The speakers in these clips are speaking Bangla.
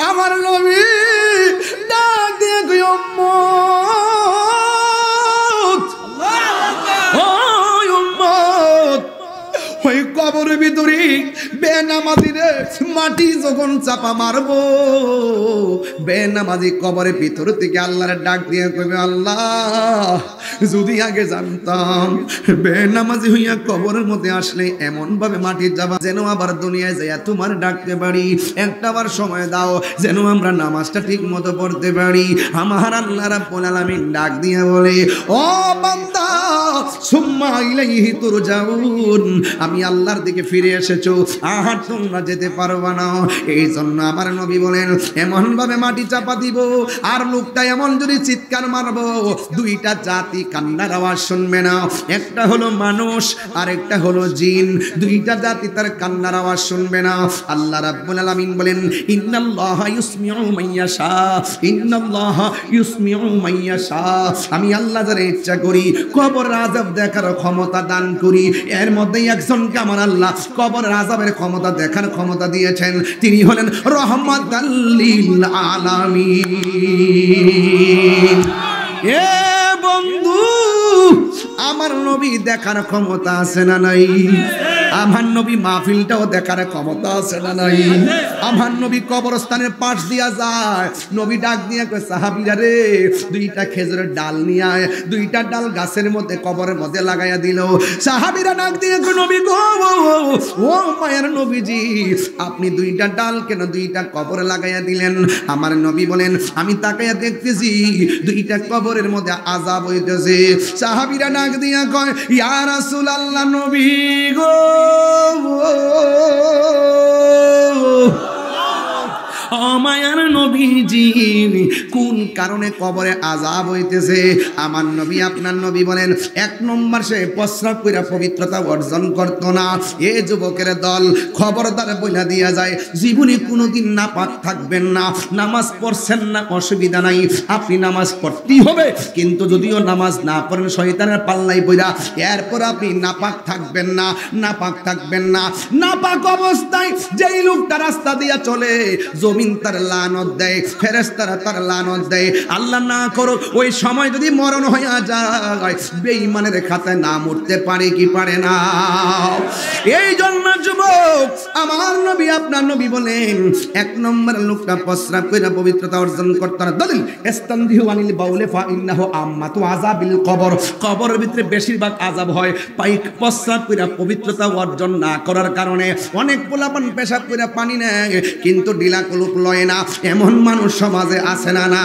আমার নবী ডাক দিয়ে কই উম্মত, ও উম্মত, ওই কবরের ভিতরে বেনামাজিরে মাটি যখন চাপা মারবো, বেনামাজি কবরের ভিতর থেকে আল্লাহর ডাক দিয়ে কইবে, আল্লাহ যদি আগে জানতাম বেনামাজি হইয়া কবরের মধ্যে আসলে এমন ভাবে মাটি যাবা যেন আবার দুনিয়ায় যাইয়া তোমার ডাকতে পারি, একটাবার সময় দাও যেন আমরা নামাজটা ঠিক মতো পড়তে পারি। আমার আল্লাহ রাব্বুল আলামিন ডাক দিয়ে বলে, ও বান্দা সুম্মা ইলাইহি তুরজাউন, আমি আল্লাহর দিকে ফিরে এসেছো, আর তোমরা যেতে পারবা না। এই জন্য আমার নবী বলেন এমন ভাবে মাটি চাপা দিব আর লোকটা এমন যদি চিৎকার মারবো, দুইটা জাতি কান্নার আওয়াজ শুনবে না, একটা হলো মানুষ আর একটা হলো জিন, দুইটা জাতি তার কান্নার আওয়াজ শুনবে না। আল্লাহ রাব্বুল আলামিন বলেন, ইন্নাল্লাহা ইউসমিউ মাইয়াশা, ইন্নাল্লাহা ইউসমিউ মাইয়াশা, আমি আল্লাহ যারে ইচ্ছা করি কবর আযাব দেখার ক্ষমতা দান করি। এর মধ্যে একজনকে আমার আল্লাহ কবর আযাবের ক্ষমতা দেখার ক্ষমতা দিয়েছেন, তিনি হলেন রহমাতাল লিল আলামিন। এ বন্ধু, আমার নবী দেখার ক্ষমতা আছে না নাই? আমার নবী মাহফিলটাও দেখার ক্ষমতা আছে না নাই? আমার নবী কবরস্থানের পাশ দিয়া যায়, নবী ডাক দিয়ে কয়, সাহাবীরা রে, দুইটা খেজুরের ডাল নিয়ে আয়। দুইটা ডাল গাছের মধ্যে কবরের মধ্যে লাগাইয়া দিল। সাহাবীরা ডাক দিয়ে কয়, নবী গো, ও মায়ের নবীজি, আপনি দুইটা ডাল কেন দুইটা কবরে লাগাইয়া দিলেন? আমার নবী বলেন, আমি তাকাইয়া দেখতেছি দুইটা কবরের মধ্যে আযাব হইতেছে। সাহাবীরা ডাক দিয়া কয়, ইয়া রাসূলুল্লাহ, নবী গো, মায়ার নবীজি, কোন কারণে কবরে আযাব হইতেছে? আমার নবী, আপনার নবী বলেন, এক নম্বর সে প্রস্রাব কইরা পবিত্রতা অর্জন করতো না। এ যুবকের দল, খবরদার বইলা দিয়া যায়, জীবনে কোনোদিন নাপাক থাকবেন না। নামাজ পড়ছেন না, অসুবিধা নাই, আপনি নামাজ পড়তেই হবে, কিন্তু যদিও নামাজ না পড়েন শয়তানের পাল্লাই পইরা, এরপর আপনি নাপাক থাকবেন না, নাপাক থাকবেন না। নাপাক অবস্থায় যেই লোকটা রাস্তা দিয়া চলে, জমিন তার লানত দেয়, ফেরেশতারা তার লানত দেয়। আল্লাহ না করো ওই সময় যদি মরণ হইয়া যায়, বেঈমানের খাতায় নাম উঠতে পারে কি পারে না? এই জন্য যুবক, আমার নবী, আপনার নবী বলেন, এক নম্বর লোকটা প্রস্রাব কইরা পবিত্রতা অর্জন করতে না। দলিল ইস্তানদিহু আনিল বাউলে ফা ইন্নাহু আম্মাতু আযাবিল কবর, কবরের ভিতরে বেশিরভাগ আযাব হয় পাইক প্রস্রাব কইরা পবিত্রতা অর্জন না করার কারণে। অনেক পোলাপান পেশাব কইরা পানি নেয় কিন্তু ডিলা কলুপ লয় না, এমন মানুষ সমাজে আছে না না?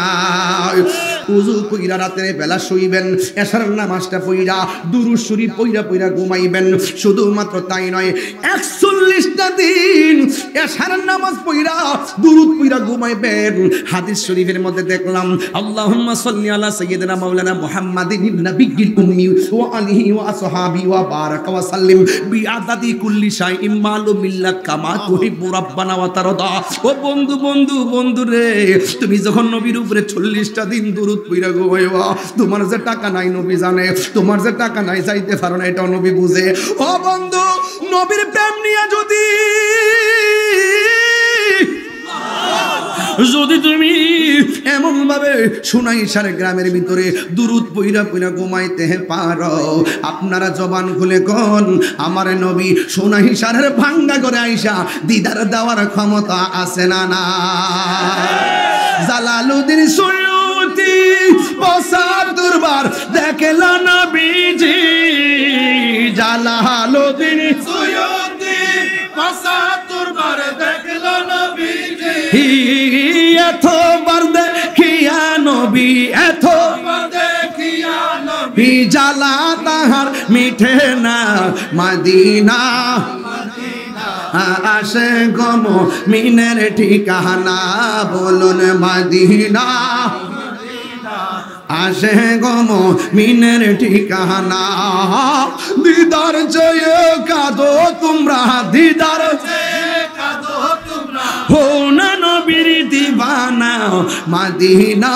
উযু কইরা রাতের বেলা শুইবেন, এশার নামাজটা পড়া দুরূদ শরীফ পড়া ঘুমাইবেন। শুধুমাত্র তাই নয়, 41টা দিন এশার নামাজ পড়া দুরূদ পড়া ঘুমাইবেন। হাদিস শরীফের মধ্যে দেখলাম, আল্লাহুম্মা সাল্লি আলা সাইয়্যিদিনা মাওলানা মুহাম্মাদিন নাবিয়্যিল উম্মি ওয়া আলিহি ওয়া আসহাবি ওয়া বারাকা ওয়া সাল্লিম বিআদাদি কুল্লি শাইইন মালুম মিল্লাক কামা তুহিব্বু রাব্বানা ওয়া তারদা। ও বন্ধু, বন্ধু, বন্ধু রে, তুমি যখন নবীর উপরে 40টা দিন দুরূদ পড়া ঘুমাইবা, তোমার যে টাকা নাই নবী জানে, তোমার যে টাকা নাই যাইতে পারো না এটাও নবী বুঝে। ও বন্ধু, নবীর প্রেম নিয়ে যদি তুমি এমন ভাবে সুনাইশার গ্রামের ভিতরে দুরূদ পইরা পইরা ঘুমাইতে পারো, আপনারা জবান খুলে কোন, আমার নবী সুনাইশারের ভাঙ্গা করে আইসা দিদার দেওয়ার ক্ষমতা আছে না না? জালালউদ্দিন সুয়ুতি ৭৫ বার দেখল নবীজি, জালালউদ্দিন সুয়ুতি ৭৫ বার দেখল নবীজি। এতবার দেখিয়া নবী, এতবার দেখিয়া নবী, জ্বালা তাহার মিঠে না মদিনা, আসে গো মুমিনের ঠিকানা, বলুন মদিনা, আসে গো মুমিনের ঠিকানা। দিদার চেয়ে কাঁদো তোমরা, দিদার চেয়ে কাঁদো তোমরা, হো না নবীর দিওয়ানা মদিনা,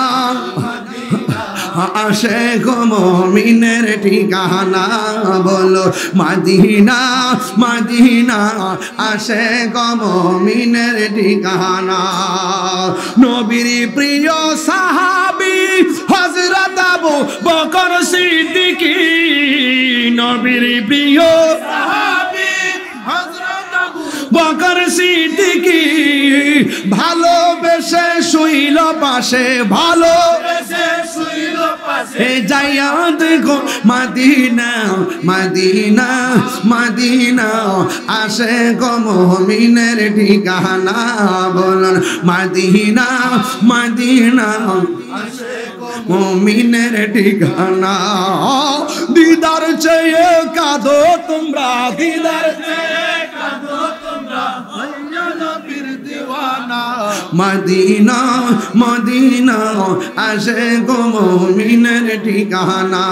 আশিক মুমিনের ঠিকানা বলো মদিনা মদিনা আশিক মুমিনের ঠিকানা নবীর প্রিয় সাহাবী হযরত আবু বকর সিদ্দিক নবীর প্রিয় সাহাবী হযরত আবু বকর সিদ্দিক ভালোবেসে শুইল পাশে ভালোবেসে শুইল পাশে যাইয়া দেখো মদিনা মদিনা মদিনা আশিক মুমিনের ঠিকানা বলুন মদিনা মদিনা আশিক মুমিনের ঠিকানা দিদার চেয়ে কাঁদো তোমরা দিদার চেয়ে কাঁদো তোমরা নবীর দিওয়ানা মদিনা মদিনা আশিক মুমিনের ঠিকানা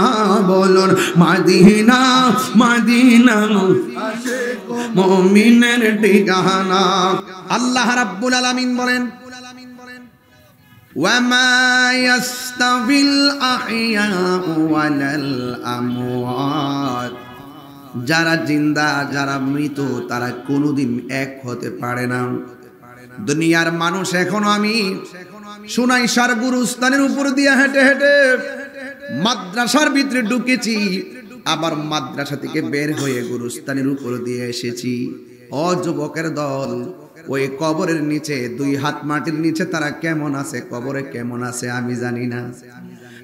বলুন মদিনা মদিনা আশিক মুমিনের ঠিকানা আল্লাহ রাব্বুল আলামিন বলেন وما يستوي الأحياء ولا الأموات যারা জিন্দা যারা মৃত তারা কোনোদিন এক হতে পারে না দুনিয়ার মানুষ এখনো আমি সুনাইশার গুরুস্থানের উপর দিয়ে হেঁটে হেঁটে মাদ্রাসার ভিতরে ঢুকেছি আবার মাদ্রাসা থেকে বের হয়ে গুরুস্থানের উপর দিয়ে এসেছি ও যুবকের দল ওই কবরের নিচে দুই হাত মাটির নিচে তারা কেমন আছে কবরে কেমন আছে আমি জানি না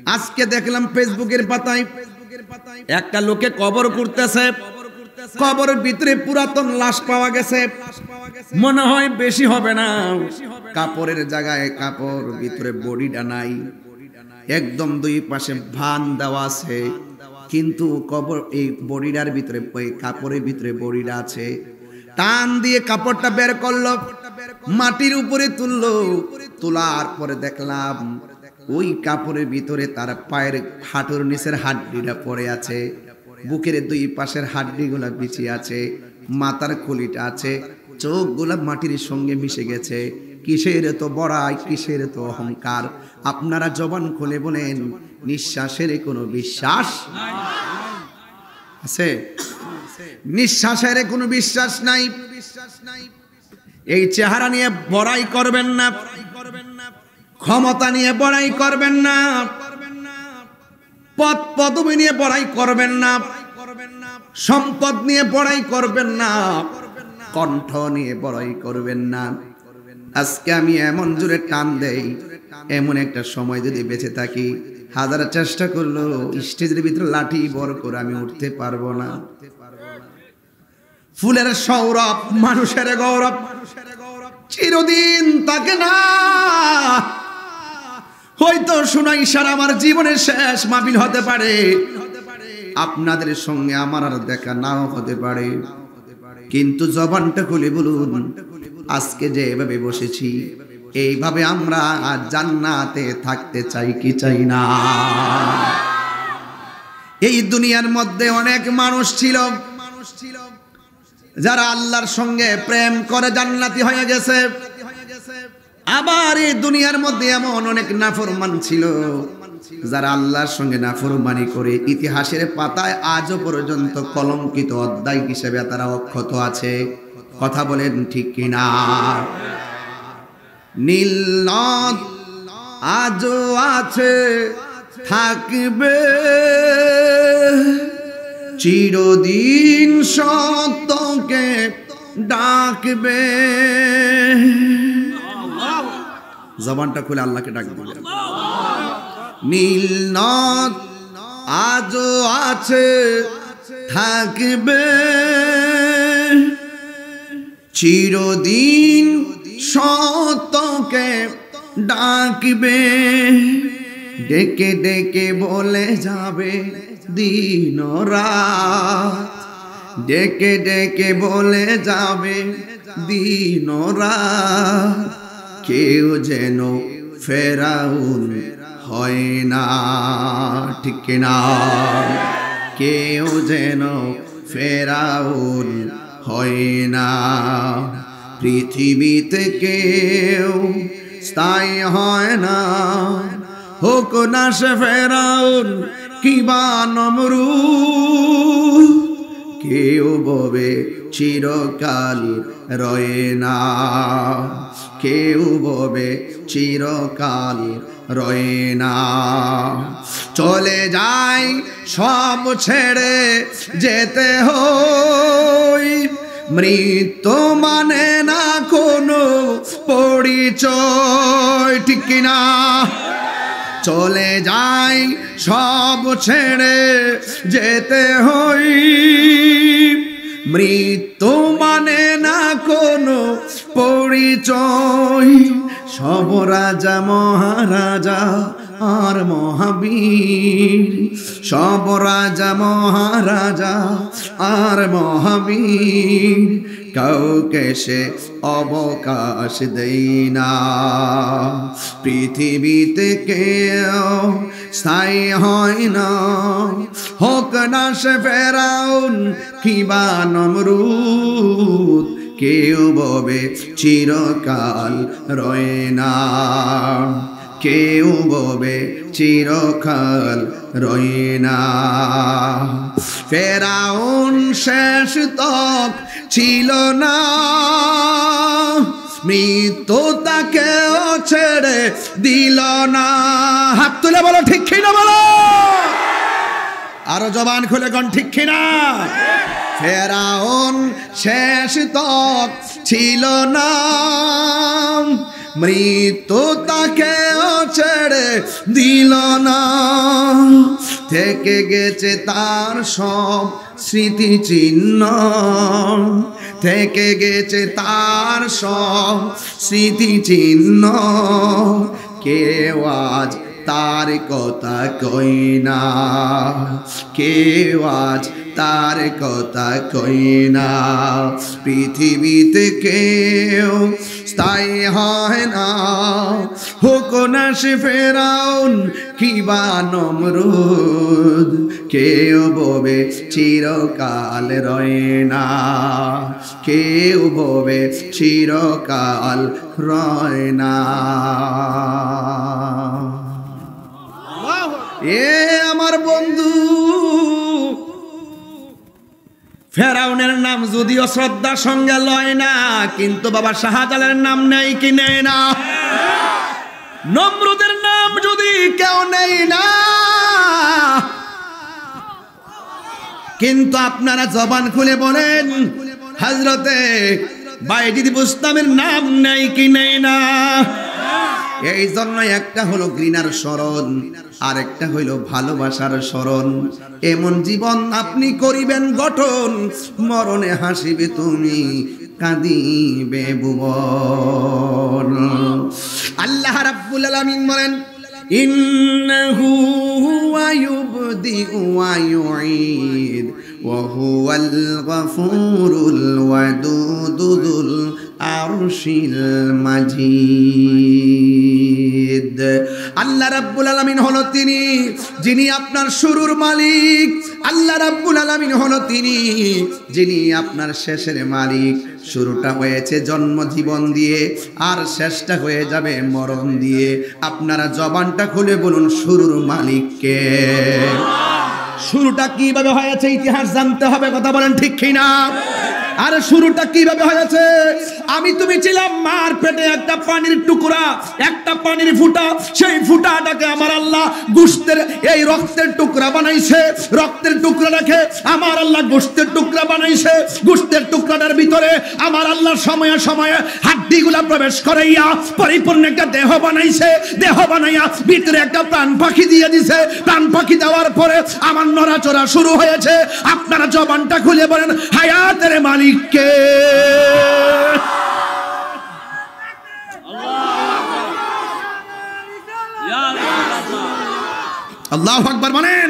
আজকে দেখলাম ফেসবুকের পাতায় একটা লোকে কবর করতেছে কবরের ভিতরে পুরাতন লাশ পাওয়া গেছে মনে হয় বেশি হবে না কাপড়ের জায়গায় কাপড় ভিতরে বডিটা নাই একদম দুই পাশে ভান দেওয়া আছে কিন্তু কবর এই বডিটার ভিতরে ওই কাপড়ের ভিতরে বডিটা আছে টান দিয়ে কাপড়টা বের করলো মাটির উপরে তুললো তোলার পরে দেখলাম ওই কাপড়ের ভিতরে তার পায়ের হাঁটুর নিচের হাড্ডিটা পড়ে আছে বুকের দুই পাশের হাড্ডিগুলা বিছিয়ে আছে মাথার খুলিটা আছে চোখগুলা মাটির সঙ্গে মিশে গেছে কিসের তো বড়াই কিসের তো অহংকার আপনারা জবান খুলে বলেন নিঃশ্বাসের কোনো বিশ্বাস আছে নিঃশ্বাসের কোনো বিশ্বাস নাই এই চেহারা নিয়ে বড়াই করবেন না ক্ষমতা নিয়ে বড়াই করবেন না পদ পদবি নিয়ে বড়াই করবেন না সম্পদ নিয়ে বড়াই করবেন না কণ্ঠ নিয়ে বড়াই করবেন না আজকে আমি এমন জোরে টান দেই এমন একটা সময় যদি বেঁচে থাকি হাজার চেষ্টা করলো স্টেজের ভিতরে লাঠি বড় করে আমি উঠতে পারবো না ফুলের সৌরভ মানুষের গৌরব চিরদিন তাকে না হয়তো সুনাইশার আমার জীবনের শেষ মাহফিল হতে পারে আপনাদের সঙ্গে আমার আর দেখা নাও হতে পারে কিন্তু জবানটা খুলে বলুন আজকে যে এভাবে বসেছি এইভাবে আমরা জান্নাতে থাকতে চাই কি চাই না এই দুনিয়ার মধ্যে অনেক মানুষ ছিল যারা আল্লাহর সঙ্গে প্রেম করে জান্নাতি হয়ে গেছে আবার এই দুনিয়ার মধ্যে এমন অনেক নাফরমান ছিল যারা আল্লাহর সঙ্গে নাফরমানি করে ইতিহাসের পাতায় আজও পর্যন্ত কলঙ্কিত অধ্যায় হিসেবে তারা অক্ষত আছে কথা বলেন ঠিক কিনা নীল নদ আজও আছে থাকবে চিরদিন সত্যকে ডাকবে জবানটা খুলে আল্লাহকে ডাক দিবেন নীল নদ আজও আছে থাকবে চিরদিন সত্যকে ডাকবে ডেকে ডেকে বলে যাবে দিন রাত ডেকে ডেকে বলে যাবে দিন রাত কেউ যেন ফেরাউন হয় না ঠিক না কেউ যেন ফেরাউন হয় না পৃথিবীতে কেউ স্থায়ী হয় না হোক নাশ ফেরাউন কিবা নমরুদ, কেউ ববে চিরকাল রয়ে না, কেউ ববে চিরকাল রয়ে না। চলে যায় সব ছেড়ে যেতে হয়, মৃত্যু মানে না কোনো পরিচয়, ঠিক কিনা? চলে যায় সব ছেড়ে যেতে হয়, মৃত্যু মানে না কোনো পরিচয়। সব রাজা মহারাজা আর মহাবীর, সব রাজা মহারাজা আর মহাবীর, কাউকে সে অবকাশ দেই না। পৃথিবীতে কেউ স্থায়ী হয় না, হোক না সে ফেরাউন কিবা নমরুদ, কেউ ববে চিরকাল রয়ে না, কেউ ববে চিরকাল রয়ে না। ফেরাউন শেষ তক ছিল না, মৃত্যু তাকেও ছেড়ে দিল না। হাত তুলে বলো ঠিক কিনা বলো, আরো জবান খুলে কোন ঠিক কিনা? ফেরাউন শেষ তক ছিল না, মৃত্যু তাকেও ছেড়ে দিল না। থেকে গেছে তার সব স্মৃতিচিহ্ন, থেকে গেছে তার সব স্মৃতিচিহ্ন, কেউ আজ তার কথা কই না, কেউ আজ তার কথা কই না। পৃথিবীতে কেউ স্থায়ী হয় না, হোক না সে ফেরাউন কিবা নমরুদ, কেউ ববে চিরকাল রয়ে না, কেউ ববে চিরকাল রয় না। এ আমার বন্ধু, ফেরাউনের নাম যদিও শ্রদ্ধার সঙ্গে লয় না, কিন্তু বাবা শাহজালালের নাম নেই কি নেই না? নমরুদের নাম যদি কেউ নেই না, কিন্তু আপনারা জবান খুলে বলেন হযরতে বাইজিদ বুস্তামের নাম নেই কি নেই না? এই জন্য একটা হলো ঘৃণার স্মরণ, আর একটা হইল ভালোবাসার স্মরণ। এমন জীবন আপনি করিবেন গঠন, মরণে হাসিবে তুমি কাঁদিবে ভুবন। আল্লাহ রাব্বুল আলামিন বলেন, ইন্নাহু হুয়া ইউবদিউ ওয়া ইউঈদ ওয়া হুয়াল গফুরুল ওয়াদুদুল আরশিল মাজিদ। আল্লাহ রাব্বুল আলামিন হলো তিনি যিনি আপনার শুরুর মালিক, আল্লাহ রাব্বুল আলামিন হলো তিনি যিনি আপনার শেষের মালিক। শুরুটা হয়েছে জন্ম জীবন দিয়ে, আর শেষটা হয়ে যাবে মরণ দিয়ে। আপনারা জবানটা খুলে বলুন শুরুর মালিক কে? শুরুটা কিভাবে হয়েছে ইতিহাস জানতে হবে, কথা বলেন ঠিক কিনা? আর শুরুটা কিভাবে হয়েছে? আমি তুমি ছিলাম মার পেটে, একটা পানির টুকরা, একটা পানির ফুটা। সেই ফুটাটাকে আমার আল্লাহ গোশতের এই রক্তের টুকরা বানাইছে, রক্তের টুকরাটাকে আমার আল্লাহ গোশতের টুকরা বানাইছে। গোশতের টুকরাটার ভিতরে আমার আল্লাহ সময়ে সময়ে হাড্ডিগুলা প্রবেশ করাইয়া পরিপূর্ণ একটা দেহ বানাইছে। দেহ বানাইয়া ভিতরে একটা প্রাণ পাখি দিয়ে দিছে। প্রাণ পাখি দেওয়ার পরে আমার নড়াচড়া শুরু হয়েছে। আপনারা জবানটা খুলে বলেন হায়াতের মালিক কে? আল্লাহু আকবার বলেন।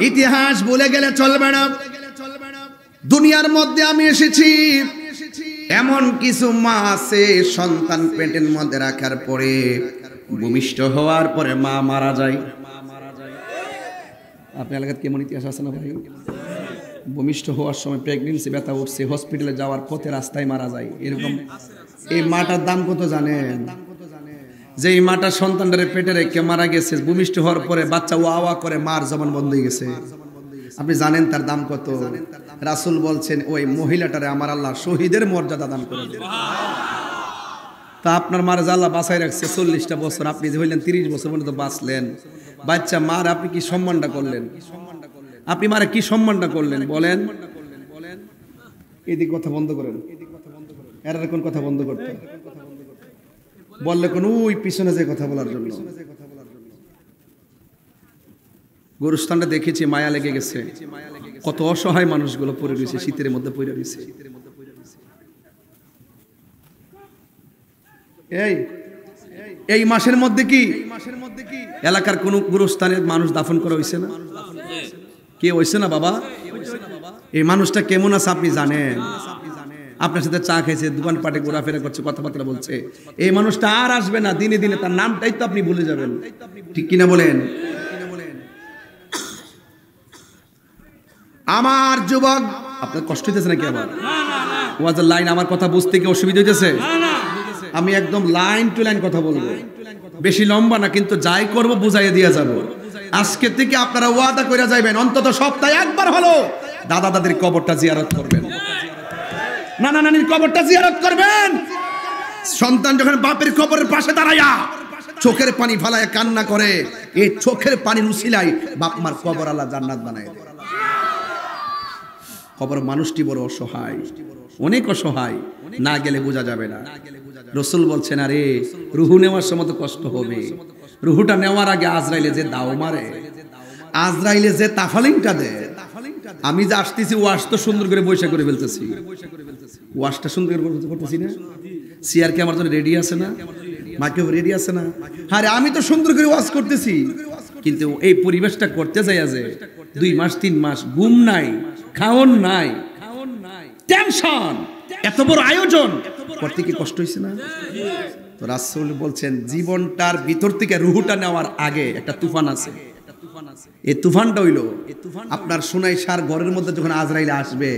ইতিহাস ভুলে গেলে চলবে না। দুনিয়ার মধ্যে আমি এসেছি, এমন কিছু মা আছে সন্তান পেটের মধ্যে রাখার পরে ভূমিষ্ঠ হওয়ার পরে মা মারা যায়। আপনার এলাকায় কেমন ইতিহাস আছে না ভাই? ভূমিষ্ঠ হওয়ার সময় প্রেগনেন্সি ব্যথা উঠছে, হসপিটালে যাওয়ার পথে রাস্তায় মারা যায়। এরকম এই মাটার দাম কত জানেন? যেই মাটা সন্তানটারে পেটে রেখে মারা গেছে, ভূমিষ্ঠ হওয়ার পরে বাচ্চা ওয়া ওয়া করে মার জবান বন্ধ হয়ে গেছে। আপনি জানেন তার দাম কত? রাসূল বলছেন ওই মহিলাটারে আমার আল্লাহ শহীদের মর্যাদা দান করে দেবে। তা আপনার মার আল্লাহ বাঁচাই রাখছে 40টা বছর, আপনি যে হইলেন 30 বছর পর্যন্ত বাঁচলেন। বাচ্চা মার আপনি কি সম্মানটা করলেন? আপনি মারে কি সম্মানটা করলেন বলেন? এদিক কথা বন্ধ করেন, এর কোন কথা বন্ধ করতে বললে কোন ওই পিছনে যে কথা বলার জন্য। গোরস্থানটা দেখেছি, মায়া লেগে গেছে, কত অসহায় মানুষগুলো পড়ে রয়েছে, শীতের মধ্যে পড়ে রয়েছে। এই মাসের মধ্যে কি এলাকার কোন গোরস্থানের মানুষ দাফন করা হয়েছে না? কে হয়েছে না বাবা? এই মানুষটা কেমন আছে আপনি জানেন? আপনার সাথে চা খেয়েছে, দোকানপাটে ঘোরাফেরা করছে, কথাবার্তা বলছে। এই মানুষটা আর আসবে না, দিনে দিনে তার নামটাই তো আপনি ভুলে যাবেন, ঠিক কিনা বলেন? আমার যুবক, আপনার কষ্ট হইতেছে নাকি? আবার ওয়াজের লাইন আমার কথা বুঝতে কি অসুবিধা হইতেছে? আমি একদম লাইন টু লাইন কথা বলবো, বেশি লম্বা না, কিন্তু যাই করব বুঝাইয়ে দিয়ে যাব। আজকে থেকে আপনারা ওয়াদা করে যাইবেন, অন্তত সপ্তাহে একবার হলো দাদা দাদির কবরটা জিয়ারত করবেন, নানা নানির কবরটা জিয়ারত করবেন। সন্তান যখন বাপের কবরের পাশে দাঁড়ায়া চোখের পানি ফালায় কান্না করে, এই চোখের পানির উসিলায় বাপ মার কবর আল্লাহ জান্নাত বানায় দেয়। কবর মানুষটি বড় অসহায়, অনেক অসহায়, না গেলে বোঝা যাবে না। রাসূল বলছেন আরে রুহু নেওয়ার সময় তো কষ্ট হবে, রুহুটা নেওয়ার আগে আজরাইলে যে দাও মারে, আজরাইলে যে তাফালিংটা দেয়। আমি যে আসতেছি ওয়াশ তো সুন্দর করে বৈশা করে ফেলতেছি, ওয়াশটা সুন্দর করে করতেছি না? চেয়ার কি আমার জন্য রেডি আছে না? মাইক্রোফোন রেডি আছে না? আরে আমি তো সুন্দর করে ওয়াশ করতেছি, কিন্তু এই পরিবেশটা করতে যাই যে 2 মাস 3 মাস ঘুম নাই, খাওন নাই, টেনশন, এত বড় আয়োজন করতে কি কষ্ট হয়েছে না? তো রাসূল বলছেন জীবনটার ভিতর থেকে রুহুটা নেওয়ার আগে একটা তুফান আছে। এই তুফানটা হইল আপনার সোনাই সার ঘরের মধ্যে যখন আজরাইল আসবে।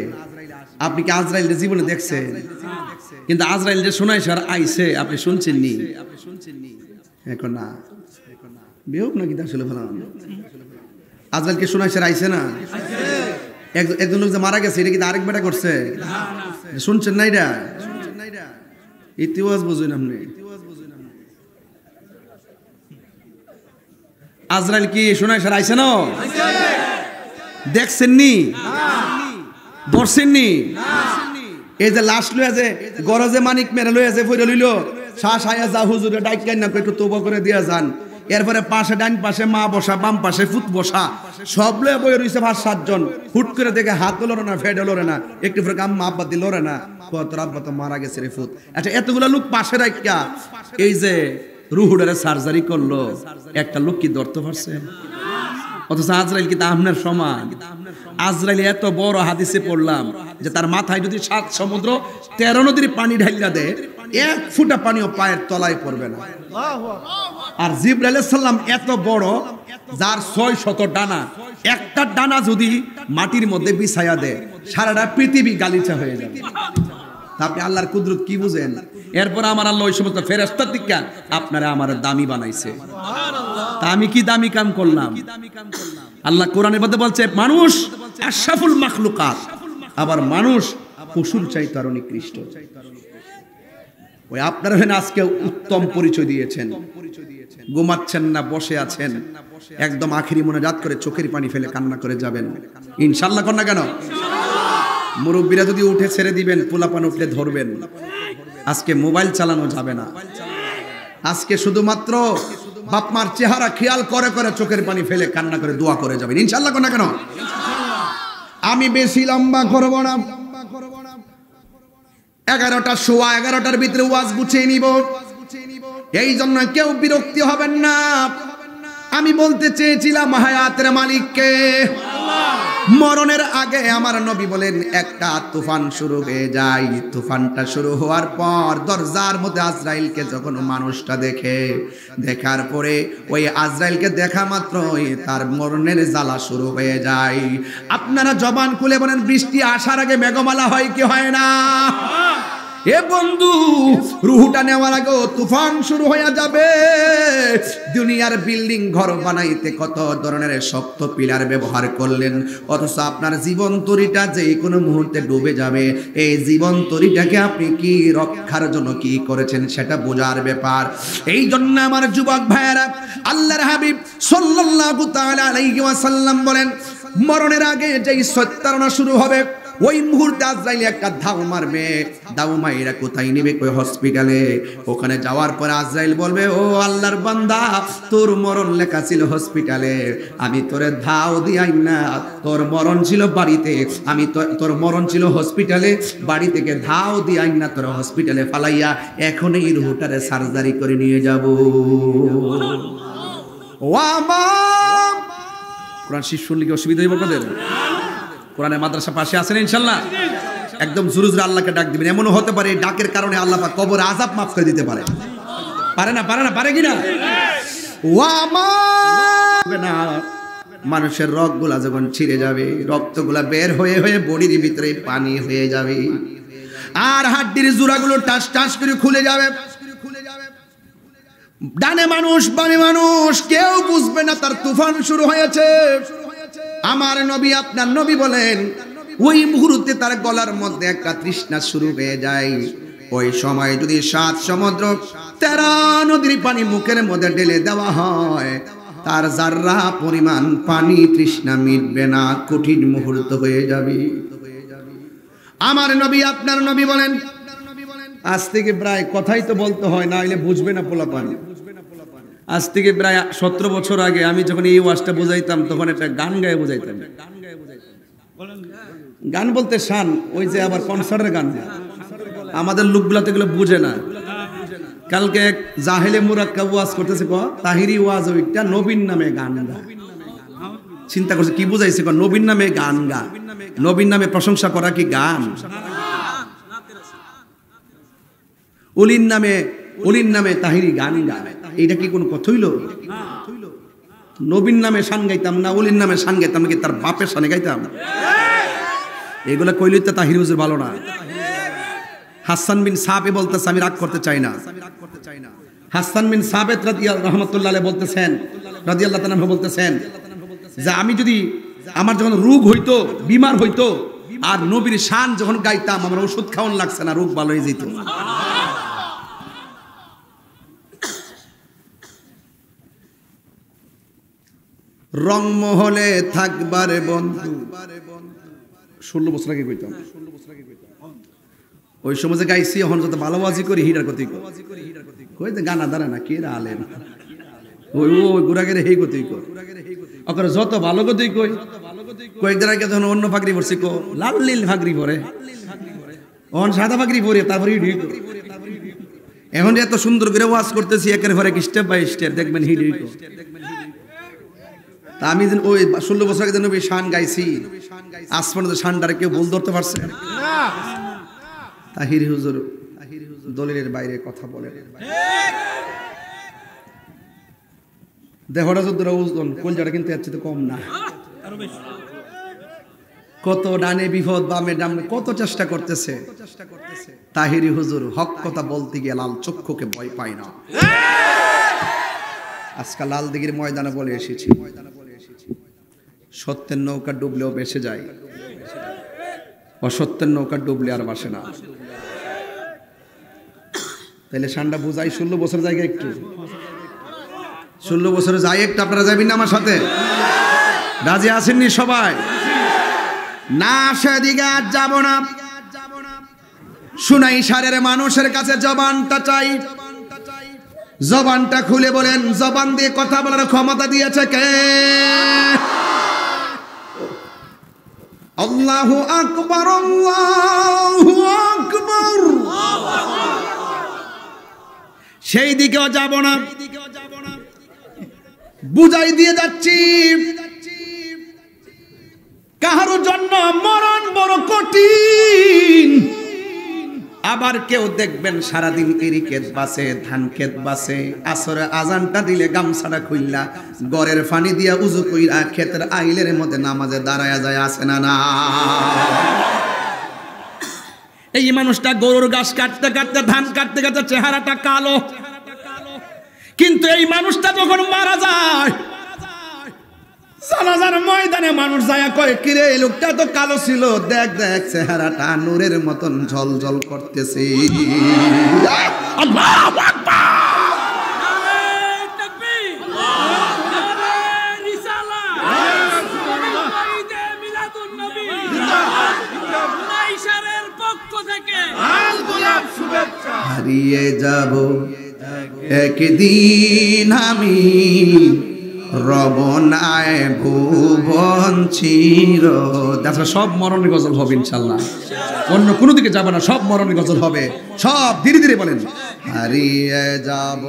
আপনি কি আজরাইলের জীবনে দেখছেন? কিন্তু আজরাইল যে সোনাই সার আইছে আপনি শুনছেন নি? এখন না বেহুক নাকি আসলে ভালো আজরাইলকে সোনাই সার আইছে না? একজন লোক যে মারা গেছে এটা কিন্তু আরেক বেটা করছে, শুনছেন না? এটা ইতিহাস বুঝুন আপনি। আজরাইল কি সোনাই সার আইছে না? দেখছেন নি? ধরছেন নি? এই যে লাশ লইয়া যে গরজে মানিক মেরে লইয়া যে ফইরা লইল, শ্বাস আয়া যা হুজুরে ডাইকাই না একটু তওবা করে দিয়া যান। এরপরে পাশে ডান পাশে মা বসা, বাম পাশে ফুত বসা, সব লয়ে বই রইছে 5-7 জন। হুট করে দেখে হাত লড়ে না, ফেড লড়ে না, একটু পরে আম্মা আব্বা দি লড়ে না, কত আব্বা তো মারা গেছে রে ফুত। আচ্ছা এতগুলা লোক পাশে রাখিয়া এই যে রুহুডারে সার্জারি করলো, একটা লোক কি ধরতে পারছে? অথচ আজরাইল কি তা আপনার সমান? আজরাইল এত বড় হাদিসে পড়লাম যে তার মাথায় যদি 7 সমুদ্র 13 নদীর পানি ঢাইলা দেয়, 1 ফুটা পানিও পায়ের তলায় পড়বে না। আর জিবরাইল আলাইহিস সালাম এত বড়, যার 600 ডানা, একটা ডানা যদি মাটির মধ্যে বিছায়া দেয় সারাটা পৃথিবী গালিচা হয়ে যাবে। আপনি আল্লাহর কুদরত কি বুঝেন? এরপর আমার আল্লাহ ওই সমস্ত ফেরেশতার দিকে আপনারা আমার দামি বানাইছে। তা আমি কি দামি কাম করলাম? আল্লাহ কোরআনের মধ্যে বলছে মানুষ আশরাফুল মাখলুকাত, আবার মানুষ পশুর চাইতে আরো নিকৃষ্ট। ওই আপনারা হেন আজকে উত্তম পরিচয় দিয়েছেন, ঘুমাচ্ছেন না, বসে আছেন, একদম আখিরি মোনাজাত করে চোখের পানি ফেলে কান্না করে যাবেন ইনশাআল্লাহ। কর না কেন? মুরব্বীরা যদি উঠে ছেড়ে দিবেন, পোলাপান উঠলে ধরবেন। আজকে মোবাইল চালানো যাবে না, আজকে শুধুমাত্র বাপমার চেহারা খেয়াল করে করে চোখের পানি ফেলে কান্না করে দোয়া করে যাবেন ইনশাআল্লাহ। কর না কেন? আমি বেশি লম্বা করব না, 11টা সোয়া 11টার ভিতরে ওয়াজ গুছিয়ে নিব, এই জন্য কেউ বিরক্তি হবেন না। আমি বলতে চেয়েছিলাম হায়াতের মালিককে। মরণের আগে আমার নবী বলেন একটা তুফান শুরু হয়ে যায়, তুফানটা শুরু হওয়ার পর দরজার মধ্যে আজরাইলকে যখন মানুষটা দেখে, দেখার পরে ওই আজরাইলকে দেখা মাত্রই তার মরণের জ্বালা শুরু হয়ে যায়। আপনারা জবান খুলে বলেন বৃষ্টি আসার আগে মেঘমালা হয় কি হয় না? এ বন্ধু, রুহুটা নেওয়ার আগে তুফান শুরু হয়ে যাবে। দুনিয়ার বিল্ডিং ঘর বানাইতে কত ধরনের শক্ত পিলার ব্যবহার করলেন, অথচ আপনার জীবন তরিটা যে কোনো মুহূর্তে ডুবে যাবে। এই জীবন তরিটাকে আপনি কি রক্ষার জন্য কি করেছেন সেটা বোঝার ব্যাপার। এই জন্য আমার যুবক ভাইয়েরা, আল্লাহর হাবিব সাল্লাল্লাহু তাআলা আলাইহি ওয়াসাল্লাম বলেন, মরণের আগে যেই সত্যারণা শুরু হবে, ওই মুহূর্তে আজরাইল একটা ধাও মারবে। দাও মাইরা কোথায় নিবে? কই হসপিটালে। ওখানে যাওয়ার পর আজরাইল বলবে, ও আল্লাহর বান্দা, তোর মরণ লেখা ছিল হসপিটালে, আমি তোরে ধাও দিয়াই না, তোর মরণ ছিল বাড়িতে, আমি তোর মরণ ছিল হসপিটালে, বাড়ি থেকে ধাও দিয়াই না তোর হসপিটালে ফালাইয়া এখন এই রুহটারে সার্জারি করে নিয়ে যাব। ও আমার কোরআন শিশু শুনলে কি অসুবিধা হইব আপনাদের? কোরআনের মাদ্রাসা পাশে আছেন ইনশাআল্লাহ? একদম জোরে জোরে আল্লাহকে ডাক দিবেন। এমনও হতে পারে এই ডাকের কারণে আল্লাহ পাক কবর আযাব মাফ করে দিতে পারে। পারে না? পারে না? পারে কিনা? না, মানুষের রগগুলা যখন ছিঁড়ে যাবে, রক্তগুলা বের হয়ে হয়ে বডির ভিতরে পানি হয়ে যাবে, আর হাড্ডির জোড়াগুলো টাস টাস করে খুলে যাবে। ডানে মানুষ বামে মানুষ, কেউ বুঝবে না তার তুফান শুরু হয়েছে। আমার নবী, আপনার নবী বলেন, ওই মুহূর্তে তার গলার মধ্যে একটা তৃষ্ণা শুরু হয়ে যায়। ওই সময় যদি 7 সমুদ্র 13 নদীর পানি মুখের মধ্যে ঢেলে দেওয়া হয়, তার জাররা পরিমাণ পানি তৃষ্ণা মিটবে না, কঠিন মুহূর্ত হয়ে যাবে। আমার নবী, আপনার নবী বলেন, আজ থেকে প্রায় কথাই তো বলতে হয়, না হলে বুঝবে না পোলাপান। আজ থেকে প্রায় 17 বছর আগে আমি যখন এই ওয়াজটা বোঝাইতাম, তখন একটা গান গায়ে বোঝাইতাম। গান বলতে শান, ওই যে আবার কনসার্টের গান। আমাদের লোকগুলা তো এগুলো বুঝে না। কালকে এক জাহেলে মুরাক্কাব ওয়াজ করতেছে, তাহিরি ওয়াজ, ওইটা নবীর নামে গান গা। চিন্তা করছে কি বুঝাইছে? নবীর নামে গান গা। নবীর নামে প্রশংসা করা কি গান? অলির নামে তাহিরি গান গা, এইটা কি কোন কথা হইল? নবীর নামে শান গাইতাম না, অলির নামে শান গাইতাম নাকি তার বাপের শানে গাইতাম? এগুলা কইলেই তো তাহিরি হুজুর ভালো না। হাসান বিন সাবেত বলতেছে, আমি রাগ করতে চাই না। হাসান বিন সাবেত রাহমাতুল্লাহ আলাইহি বলতেছেন, রাদিয়াল্লাহু তাআলা বলতেছেন যে আমি যদি আমার যখন রোগ হইতো, বিমার হইতো, আর নবীর শান যখন গাইতাম, আমার ওষুধ খাওয়ান লাগছে না, রোগ ভালো হয়ে যেত। রংমহলে থাকবার বন্ধু, 16 বছর আগে কইতাম। ওই সময় যে গাইছি, এখন যত ভালোবাজি করি হিটার কতই কই গানা দাঁড়া না কে আলেন, ওই গুড়াগের হেই কতই কর, যত ভালো কতই কই। কয়েকদিন আগে যখন অন্য ফাগরি পড়ছি, লাল নীল ফাগরি পরে, এখন সাদা ফাগরি পরে, তারপরে এখন এত সুন্দর করে ওয়াজ করতেছি, একের পরে স্টেপ বাই স্টেপ দেখবেন হিট। তা আমি ওই 16 বছর আগে নবী শান গাইছি, আজ পর্যন্ত শানটারে কেউ ভুল ধরতে পারছে না। তাহিরি হুজুর দলিলের বাইরে কথা বলে, দেহটা যতটা ওজন, কলজাটা কিন্তু এর চেয়ে কম না। কত ডানে বিপদ, বামে ডামে, কত চেষ্টা করতেছে। তাহিরি হুজুর হক কথা বলতে গিয়ে লাল চক্ষুকে ভয় পায় না। আজকাল লাল দিঘির ময়দানে বলে এসেছি, সত্যের নৌকা ডুবলেও ভেসে যায়, অসত্যের নৌকা ডুবলে আর ভাসে না। তাহলে শানটা বুঝাই, 16 বছর জায়গায় একটু, 16 বছরে যাই একটু। আপনারা যাবেন না আমার সাথে? রাজি আসেননি সবাই? না, সেদিকে আর যাব না। শুনাই সারের মানুষের কাছে জবানটা চাই। জবানটা খুলে বলেন, জবান দিয়ে কথা বলার ক্ষমতা দিয়েছে কে? আল্লাহু আকবার, আল্লাহু আকবার। সেই দিকেও যাব না, বুঝাই দিয়ে যাচ্ছি, কাহারো জন্য মরণ বড় কঠিন। আবার কেউ দেখবেন সারাদিন এরি ক্ষেত বাসে, ধান ক্ষেত বাসে, আসরে আজানটা দিলে গামছাটা খুললা গড়ের পানি দিয়া উজু কইরা ক্ষেতের আইলের মধ্যে নামাজে দাঁড়ায়া যায়, আসে না? না, এই মানুষটা গরুর ঘাস কাটতে কাটতে, ধান কাটতে কাটতে চেহারাটা কালো, কিন্তু এই মানুষটা যখন মারা যায়, জানাজার ময়দানে মানুষ যায় কয়, কিরে এই লোকটা তো কালো ছিল, দেখ দেখ চেহারাটা নূরের মতন ঝলঝল করতেছে। আল্লাহু আকবার। হারিয়ে যাব একদিন আমি, রবনায় ভুবন চির। দেখো সব মরণের গজল হবে ইনশাল্লাহ, অন্য কোনো দিকে যাব না, সব মরণের গজল হবে, সব ধীরে ধীরে বলেন। হারিয়ে যাব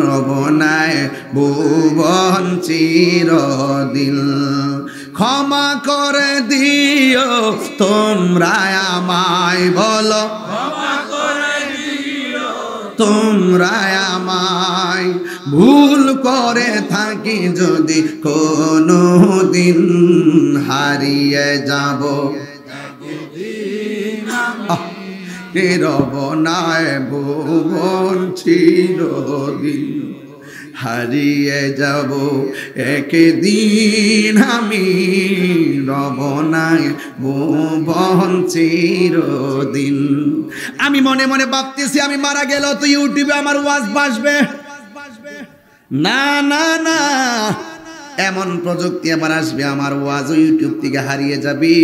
রবনায় ভুবন চিরদিন, ক্ষমা করে দিও তোমরা আমায়, বলো তোমরা আমায়, ভুল করে থাকি যদি কোনো দিন, হারিয়ে যাব রবনায় ভুবন চিরদিন, হারিয়ে যাব একদিন আমি, রবনায় ভুবন চিরদিন। আমি মনে মনে ভাবতেছি আমি মারা গেল তো ইউটিউবে আমার ওয়াজ বাসবে, না না না, এমন প্রযুক্তি আবার আসবে আমার ওয়াজ ইউটিউব থেকে হারিয়ে যাবে।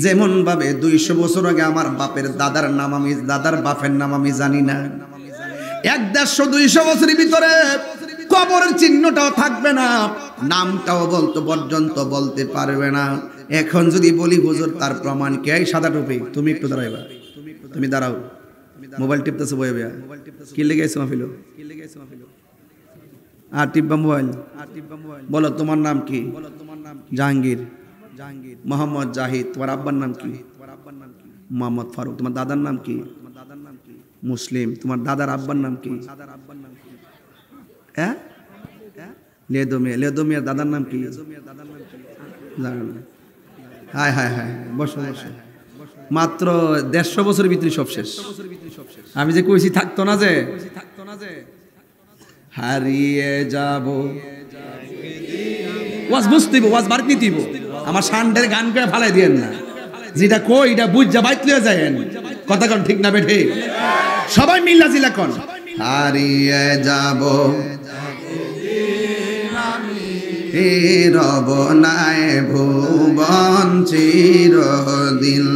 যেমন ভাবে 200 বছর আগে আমার বাপের দাদার নাম আমি, দাদার বাপের নাম আমি জানি না, 100-200 বছরের ভিতরে কবরের চিহ্নটাও থাকবে না, নামটাও বলতে পর্যন্ত বলতে পারবে না। এখন যদি বলি হুজুর তার প্রমাণ কে, সাদা টুপি, তুমি একটু দাঁড়াইবা, তুমি দাঁড়াও, মোবাইল টিপতেছো বইবে, কি লেগেছো মাহফিল, আর টিপবা মোবাইল, বলো তোমার নাম কি? জাহাঙ্গীর, মোহাম্মদ জাহিদ। তোমার আব্বার নাম কি? মোহাম্মদ ফারুক। তোমার দাদার নাম কি? মুসলিম। তোমার দাদার আব্বার নাম কি? হ্যাঁ, লেদমিয়া। লেদমিয়ার দাদার নাম কি? হায় হায় হায়, বসো বসো। মাত্র 150 বছরের ভিতরে সব শেষ। আমি যে কইছি থাকতো না যে, হারিয়ে যাব ওয়াজ বুঝতেইব, ওয়াজ বাড়তি দিব, আমার সান্ডের গান করে ফালাই দিয়েন না, যেটা কই এটা বুঝা বাইত লিয়ে যায়েন, কথা কোন ঠিক না বেঠে, সবাই মিল্লা জিলা কোন। হারিয়ে যাব রবনায় ভুবন চিরদিন,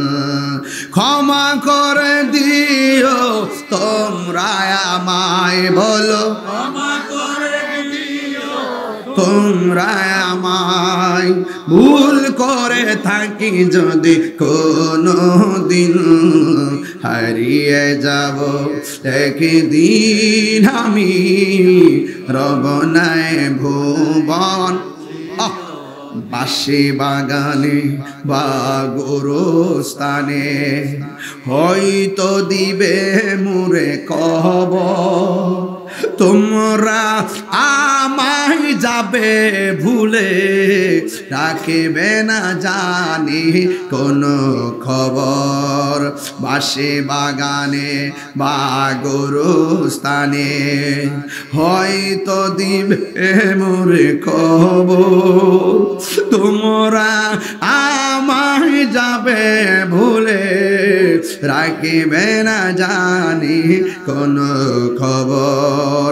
ক্ষমা করে দিও তোমরা আমায়, বলো তোমরা আমায়, ভুল করে থাকি যদি কোনো দিন, হারিয়ে যাব একদিন আমি, রবনায় ভুবন। বাঁশি বাগানে বা গোরস্থানে হয়তো দিবে মুরে কবর, তোমরা আমায় যাবে ভুলে, রাখবে না জানি কোনো খবর। বাঁশি বাগানে বা গোরস্থানে হয়তো দিবে মোরে খবর, তোমরা আমায় যাবে ভুলে, রাখবে না জানি কোনো খবর।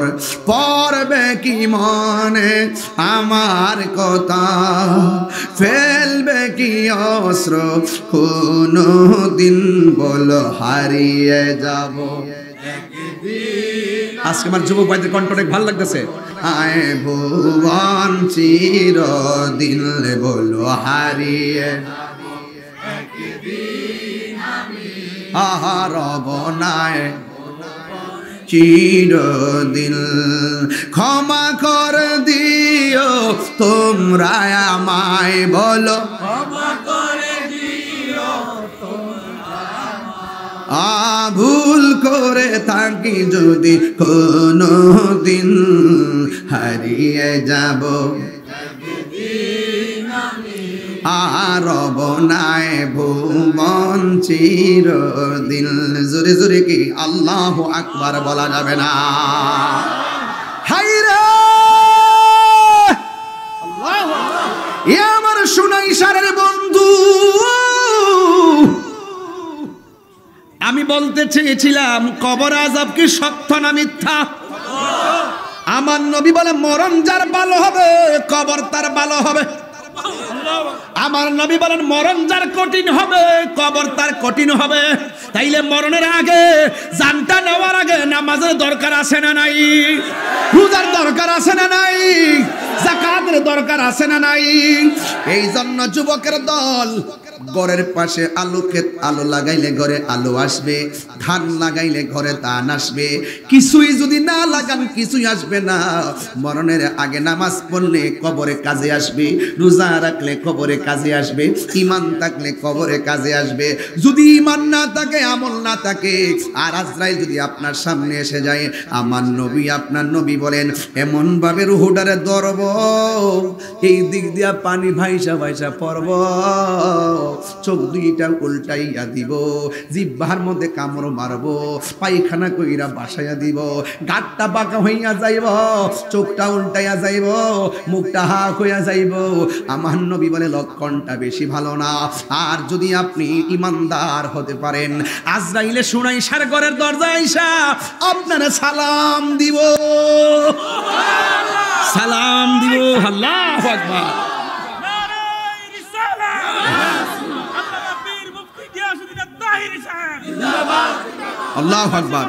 পড়বে কি মনে আমার কথা, ফেলবে কি অস্ত্র কোনো দিন, বলো হারিয়ে যাব। আজকে আমার যুবক ভাইদের কণ্ঠ অনেক ভালো লাগতেছে। আয় ভুবন চিরদিন, বলো হারিয়ে রবনায় চিরদিন, ক্ষমা করে দিও তোমরা আমায়, বলো ভুল করে থাকি যদি কোনো দিন, হারিয়ে যাব আরব নাই ভুবন চিরদিন। জোরে জোরে কি আল্লাহু আকবার বলা যাবে না? হায়রে আল্লাহু আকবার। এ আমার সুনাইশারের বন্ধু, আমি বলতে চেয়েছিলাম কবর আযাব কি সত্য না মিথ্যা? আমার নবী বলে মরণ যার ভালো হবে কবর তার ভালো হবে। আমার নবী বলেন মরণ যার কঠিন হবে কবর তার কঠিন হবে। তাইলে মরণের আগে, জানটা নেওয়ার আগে নামাজের দরকার আছে না নাই? রোজার দরকার আছে না নাই? যাকাতের দরকার আছে না নাই? এই জন্য যুবকের দল, ঘরের পাশে আলু ক্ষেত, আলু লাগাইলে ঘরে আলু আসবে, ধান লাগাইলে ঘরে ধান আসবে। কিছুই যদি না লাগান কিছুই আসবে না। মরণের আগে নামাজ পড়লে কবরে কাজে আসবে, রোজা রাখলে কবরে কাজে আসবে, ঈমান থাকলে কবরে কাজে আসবে। যদি ঈমান না থাকে, আমল না থাকে, আর আজরাইল যদি আপনার সামনে এসে যায়, আমার নবী আপনার নবী বলেন এমন ভাবে রুহুটারে ধরব, এই দিক দিয়া পানি ভাইসা ভাইসা পড়ব, চোখ দুইটা উল্টাইয়া দিব, জিহ্বার মধ্যে কামড় মারব, পায়খানা কইরা বাসাইয়া দিব, গাঁটটা বাঁকা হইয়া যাইব, চোখটা উল্টাইয়া যাইব, মুখটা হাক হইয়া যাইব। আমার নবী বলে লক্ষণটা বেশি ভালো না। আর যদি আপনি ইমানদার হতে পারেন, আজরাইলে সুনাইশার ঘরের দরজায় আইসা আপনারা সালাম দিব, সালাম দিব। আল্লাহু আকবার। আল্লাহু আকবার।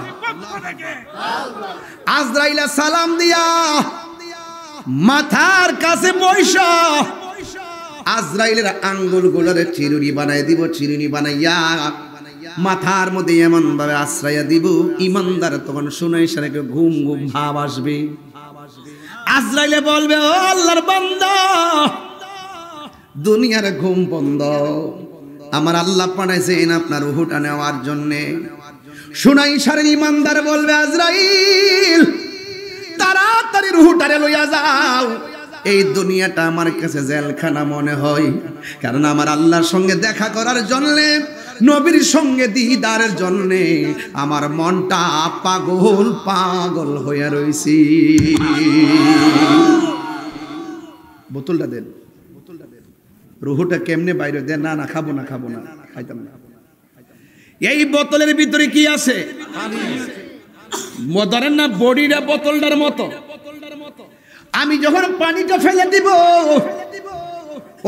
আজরাইলে সালাম দিয়া মাথার কাছে বৈশা আজরাইলের আঙ্গুল গুলোরে চিরুনি বানাই দিব, চিরুনি বানাইয়া মাথার মধ্যে এমন ভাবে আশ্রয়া দিব, ইমানদার তখন সুনাইশারে ঘুম ঘুম ভাব আসবে। আজরাইলে বলবে ও আল্লাহর বান্দা, দুনিয়ার ঘুম বন্ধ, আমার আল্লাহ পাঠাইছেন আপনার রূহটা নেওয়ার জন্য। সুনাইশারের ইমানদার বলবে আজরাইল তাড়াতাড়ি রূহটারে লইয়া যাও, এই দুনিয়াটা আমার কাছে জেলখানা মনে হয়। কারণ আমার আল্লাহর সঙ্গে দেখা করার জন্যে, নবীর সঙ্গে দিদারের জন্যে আমার মনটা পাগল পাগল হইয়া রইছি। বোতলটা দেন, রুহুটা কেমনে বাইরে দেন? না না খাবো না, খাবো না, খাইতাম না। এই বোতলের ভিতরে কি আছে? ধরেন না বডিটা বোতলটার মতো। আমি যখন পানিটা ফেলে দিব,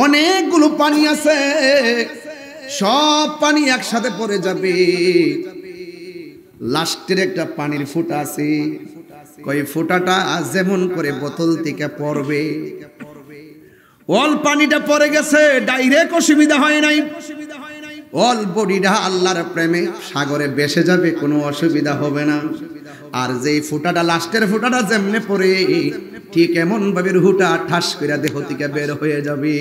অনেকগুলো পানি আছে, সব পানি একসাথে পড়ে যাবে। লাস্টের একটা পানির ফোঁটা আছে, কই ফোঁটাটা যেমন করে বোতল থেকে পড়বে, অল পানিটা পড়ে গেছে, ডাইরেক্ট অসুবিধা হয় নাই। অল বডিটা আল্লাহর প্রেমে সাগরে ভেসে যাবে, কোনো অসুবিধা হবে না। আর যেই ফোঁটাটা, লাস্টের ফোঁটাটা যেমনে পড়ে, ঠিক এমন ভাবে রুহুটা ঠাস করে দেহ থেকে বের হয়ে যাবে।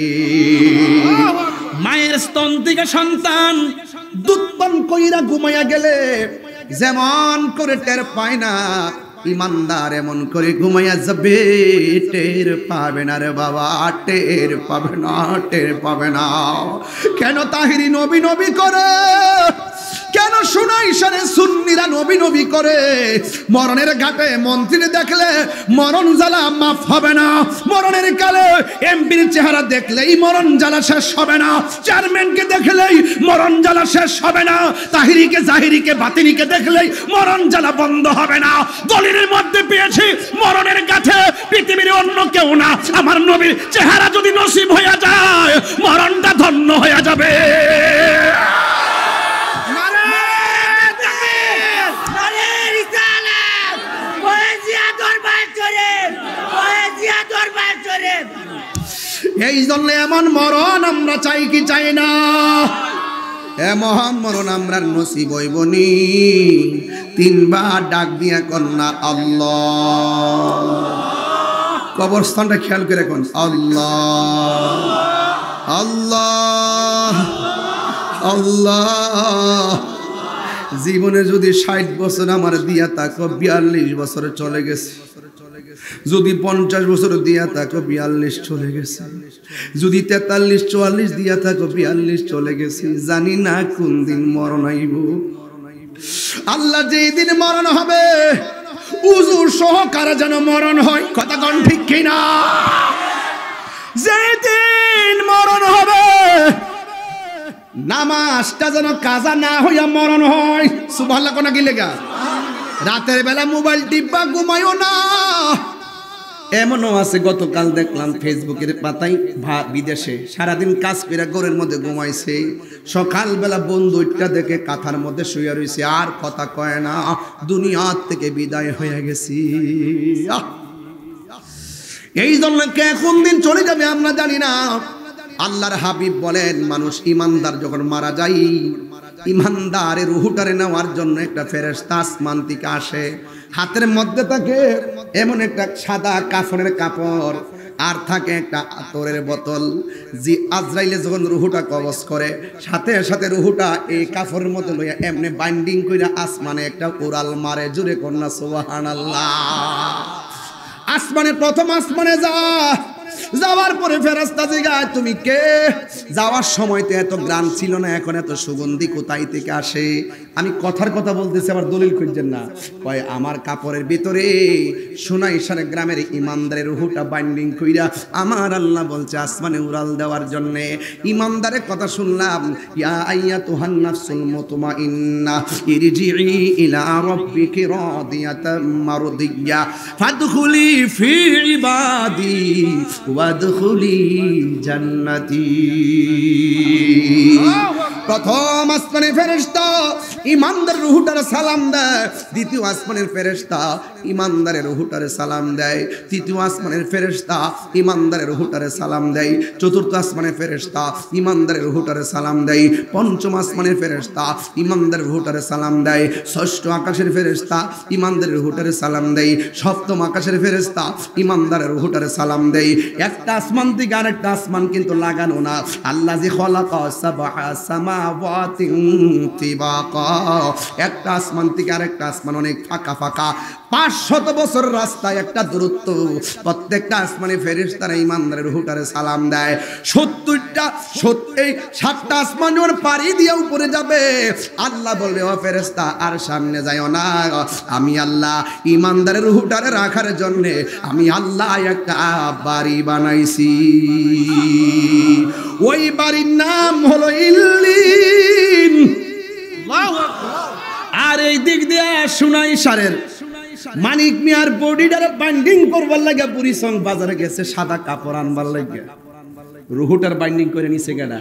মায়ের স্তন থেকে সন্তান দুধ পান কইরা ঘুমাইয়া গেলে যেমন করে টের পায় না, ইমানদার এমন করে ঘুমাইয়া যাবে, টের পাবে না রে বাবা, টের পাবে না, টের পাবে না। কেন তাহিরি নবী নবী করে? কেন সুনাইশারে সুন্নিরা নবী নবী করে? মরণের ঘাটে মন্ত্রী দেখলে মরণ জ্বালা মাফ হবে না, মরণের কালে এমপির চেহারা দেখলেই মরণ জ্বালা শেষ হবে না, চেয়ারম্যানকে দেখলেই মরণ জ্বালা শেষ হবে না, তাহিরিকে জাহিরিকে বাতিনিকে দেখলেই মরণ জ্বালা বন্ধ হবে না। দলিলের মধ্যে পেয়েছি মরণের কাছে পৃথিবীর অন্য কেউ না, আমার নবীর চেহারা যদি নসিব হয়ে যায়, মরণটা ধন্য হয়ে যাবে। এই জন্য এমন মরণ আমরা চাই কি চাই না? এমন মরণ আমরা নসিব হইবনি। তিনবার ডাক দিয়া কন্যা আল্লাহ, কবরস্থানটা খেয়াল করে কোন আল্লাহ আল্লাহ আল্লাহ। জীবনে যদি 60 বছর আমার দিয়া তাকো, 42 বছর চলে গেছে, যদি 50 বছর দিয়া থাকো 42 চলে গেছে, যদি 43 44 দিয়া থাকো 42 চলে গেছে, জানি না কোন দিন মরণ আইব। আল্লাহ যেই দিন মরণ হবে উজুর সহকারে যেন মরণ হয়, কথা কোন ঠিক কিনা? যেই দিন মরণ হবে নামাজটা যেন কাজা না হইয়া মরণ হয়। সুবহানাল্লাহ কোন কি লেগা? রাতের বেলা মোবাইল টিপা ঘুমাইও না। এমনও আছে, গতকাল দেখলাম ফেসবুকের পাতায় বিদেশে সারাদিন কাজ করে ঘরের মধ্যে ঘুমাইছে, সকালবেলা বন্ধুটা দেখে কাঁথার মধ্যে শুয়ে রয়েছে, আর কথা কয় না, দুনিয়ার থেকে বিদায় হয়ে গেছি। এই জন্য কে কোন দিন চলে যাবে আমরা জানি না। আল্লাহর হাবিব বলেন, মানুষ ইমানদার যখন মারা যায়, ইমানদারের রূহটারে নেওয়ার জন্য একটা ফেরেশতা আসমান থেকে আসে, হাতের মধ্যে থাকে এমন একটা সাদা কাফনের কাপড়, আর থাকে একটা আতরের বোতল। যে আজরাইলে যখন রূহটা কবজ করে, সাথে সাথে রূহটা এই কাপড়ের মধ্যে লইয়া এমনি বাইন্ডিং কইরা আসমানে একটা উড়াল মারে। জুরে কন্যা সুবহানাল্লাহ। আসমানে প্রথম আসমানে যাওয়ার পরে ফেরেশতা জিগায়, তুমি কে? যাওয়ার সময় তো এত গ্রাম ছিল না, এখন এত সুগন্ধি কোথায় থেকে আসে? আমি কথার কথা বলতেছি, আবার দলিল খুঁজছেন না। কয় আমার কাপড়ের ভিতরে সোনাইশানে গ্রামের ইমানদারের রূহটা বাইন্ডিং কইরা আমার আল্লাহ বলছে আসমানে উড়াল দেওয়ার জন্য। ইমানদারের কথা শুনলাম, ইয়া আইয়াতুহান নাফসুল মুতমাইন্না ইরজিই ইলা রাব্বিকি রাদিয়াতাম মারদিয়্যা ফাদখুলি ফি ইবাদি ওয়াদখুলি জান্নাতি। প্রথম আসমানের ফেরেশতা ইমানদারের রূহটারে সালাম দেয়, দ্বিতীয় আসমানের ফেরেশতা ইমানদারের রূহটারে সালাম দেয়, তৃতীয় আসমানের ফেরেশতা ইমানদারের রূহটারে সালাম দেয়, চতুর্থ আসমানের ফেরেশতা ইমানদারের রূহটারে সালাম দেয়, পঞ্চম আসমানের ফেরেশতা ইমানদারের রূহটারে সালাম দেয়, ষষ্ঠ আকাশের ফেরেশতা ইমানদারের রূহটারে সালাম দেয়, সপ্তম আকাশের ফেরেশতা ইমানদারের রূহটারে সালাম দেয়। একটা আসমান থেকে আরেকটা আসমান কিন্তু লাগানো না। আল্লাহ জি খলাকা সাবআ সামাওয়াতিন তিবাকা, একটা আসমান থেকে আরেকটা আসমান অনেক ফাঁকা ফাঁকা, 500 বছর রাস্তায় একটা দূরত্ব। প্রত্যেকটা আসমানে ফেরেশতারা ইমানদারের রূহটারে সালাম দেয়। 7টা আসমান যখন পাড়ি দিয়ে উপরে যাবে, আল্লাহ বলবে, ও ফেরেশতা আর সামনে যাইও না, আমি আল্লাহ ইমানদারের রূহটারে রাখার জন্য আমি আল্লাহ একটা বাড়ি বানাইছি। ওই বাড়ির নাম হলো ইল্লিন। আর এই দিক দিয়ে সোনাইশারের মানিক মিয়ার বডিটারে বাইন্ডিং করবার লাগে বুড়িসং বাজারে গেছে সাদা কাপড় আনবার লাগে, রুহুটার বাইন্ডিং করে নিছে গেডা,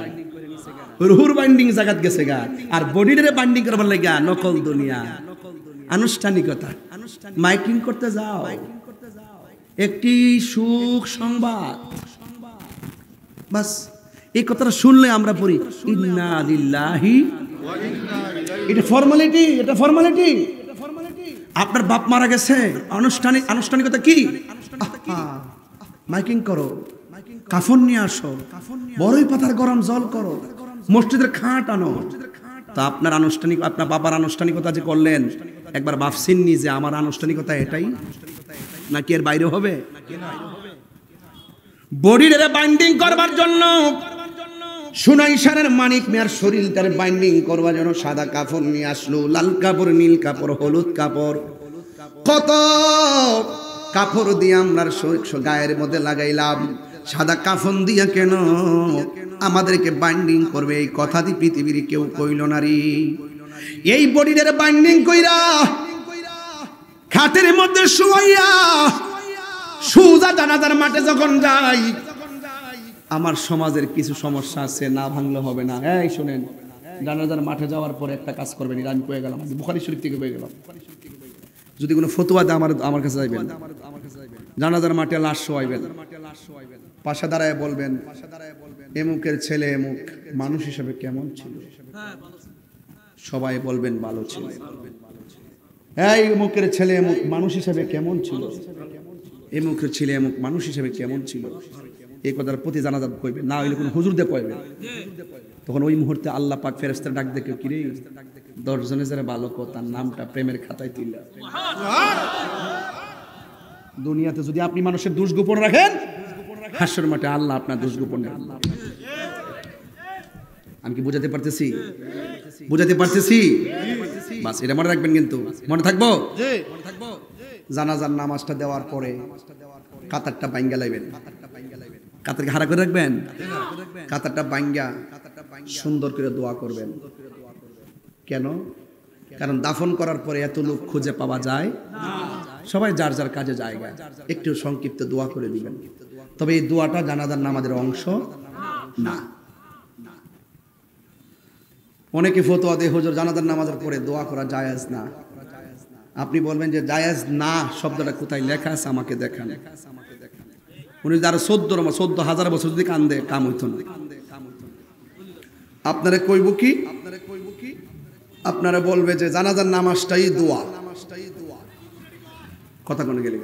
রুহুর বাইন্ডিং জায়গাত গেছে গা, আর বডিটারে বাইন্ডিং করবার লাগে নকল দুনিয়া, আনুষ্ঠানিকতা। মাইকিং করতে যাও, একটি সুখ সংবাদ, বাস এই কথাটা শুনলে আমরা পড়ি ইন্না লিল্লাহি ওয়া ইন্না ইলাইহি। এটা ফর্মালিটি, এটা ফর্মালিটি। আপনার বাপ মারা গেছে, আনুষ্ঠানিকতা কি? মাইকিং করো, কাফন নিয়ে আসো, বড়ই পাতার গরম জল করো, মসজিদের খাট আনো। তা আপনার আনুষ্ঠানিক, আপনার বাবার আনুষ্ঠানিকতা যে করলেন, একবার ভাবছেননি যে আমার আনুষ্ঠানিকতা এটাই নাকি এর বাইরে হবে? বডিটারে বাইন্ডিং করবার জন্য সোনাইশানের মানিক মিয়ার শরীরটারে বাইন্ডিং করবার জন্য সাদা কাপড় নিয়ে আসলো, লাল কাপড়, নীল কাপড়, হলুদ কাপড়, কত কাপড় দিয়ে আমরা গায়ের মধ্যে লাগাইলাম। সাদা কাফন দিয়া কেন আমাদেরকে বাইন্ডিং করবে, এই কথা দিয়ে পৃথিবীর কেউ কইল না রে। এই বডিটারে বাইন্ডিং কইরা খাটের মধ্যে শুয়াইয়া সুজা জানাজার মাঠে যখন যাই, আমার সমাজের কিছু সমস্যা আছে, না ভাঙলে হবে না। এই শোনেন, জানাজার মাঠে যাওয়ার পরে একটা কাজ করবেন, আমি কয়ে গেলাম, বুখারী শরীফ থেকে কয়ে গেলাম, যদি কোনো ফতোয়া দেয় আমার কাছে যাইবেন, জানাজার মাঠে লাশ শোয়াইবেন, পাশে দাঁড়ায় বলবেন, এমুকের ছেলে এমুক মানুষ হিসেবে কেমন ছিল? সবাই বলবেন ভালো ছিল। এই এমুকের ছেলে এমুক মানুষ হিসেবে কেমন ছিল? এমুকের ছেলে এমুক মানুষ হিসেবে কেমন ছিল? এই কথার প্রতি জানাজাত কইবেন, না হইলে কোনো হুজুর দিয়ে কইবেন। তখন ওই মুহূর্তে আল্লাহ পাক ফেরেশতার ডাক দেখে, কিরে 10 জনে যারা ভালো কো তার নামটা প্রেমের খাতায় তুললা। দুনিয়াতে যদি আপনি মানুষের দোষ গোপন রাখেন, হাসরের মাঠে আল্লাহ আপনার দোষ গোপন রাখেন। আমি কি বোঝাতে পারতেছি? বোঝাতে পারতেছি? বাস এটা মনে রাখবেন, কিন্তু মনে থাকবো। জানাজার নামাজটা দেওয়ার পরে কাতারটা বাইঙ্গা লাইবেন। কাতারকে হারা করে রাখবেন, কাতারটা বাইঙ্গা সুন্দর করে দোয়া করবেন। কেন? কারণ দাফন করার পরে এত লোক খুঁজে পাওয়া যায়, সবাই যার যার কাজে জায়গায়, একটু সংক্ষিপ্ত দোয়া করে দিবেন। তবে এই দোয়াটা জানাজার নামাজের অংশ না। অনেকে ফতোয়া দেয় হুজুর জানাজার নামাজের পরে দোয়া করা জায়েজ না। আপনি বলবেন যে জায়েজ না শব্দটা কোথায় লেখা আছে আমাকে দেখান। উনি যারা 14,000 বছর যদি কান্দে কাম হইতো না। আপনারা কইব কি? আপনারা বলবে যে জানাজার নামাজটাই দোয়া। কথা কোনে গেলে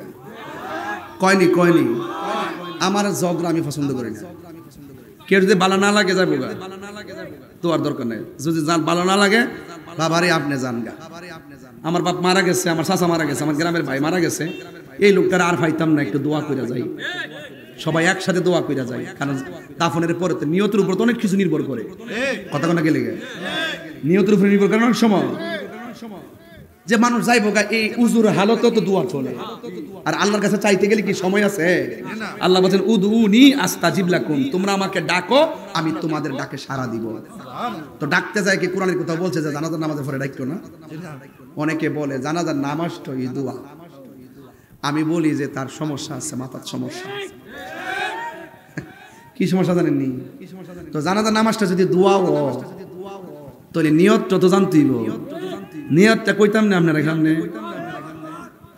কয়নি আমার ঝগড়া আমি পছন্দ করি না। কেউ যদি ভালো না লাগে যাবো গা, দোয়ার দরকার নেই। যদি ভালো না লাগে, বাবারে আপনি যান গা। আমার বাপ মারা গেছে, আমার চাচা মারা গেছে, আমার গ্রামের ভাই মারা গেছে, এই লোকটার আর পাইতাম না, একটু দোয়া করে যাই। সবাই একসাথে দোয়া করে যায়, কারণ দাফনের পরে তো নিয়তের উপর তো অনেক কিছু নির্ভর করে। কথা কোনা গেলে নিয়তের উপর নির্ভর করে অনেক সময় যে মানুষ যাইবো গা, এই উজুর হালতেও তো দোয়া চলে। আর আল্লাহর কাছে চাইতে গেলে কি সময় আছে? আল্লাহ বলেন উদউনি আস্তাজিব লাকুম, তোমরা আমাকে ডাকো আমি তোমাদের ডাকে সাড়া দিব। তো ডাকতে যায় কি কোরআনের কথা বলছে যে জানাজার নামাজের পরে ডাকতো না? অনেকে বলে জানাজার নামাজটা এই দোয়া। আমি বলি যে তার সমস্যা আছে, মাথার সমস্যা। কি সমস্যা জানেননি? তো জানাজার নামাজটা যদি দোয়াও তাহলে নিয়তটা তো জানতেই। নিয়তটা কইতাম না আপনার সামনে।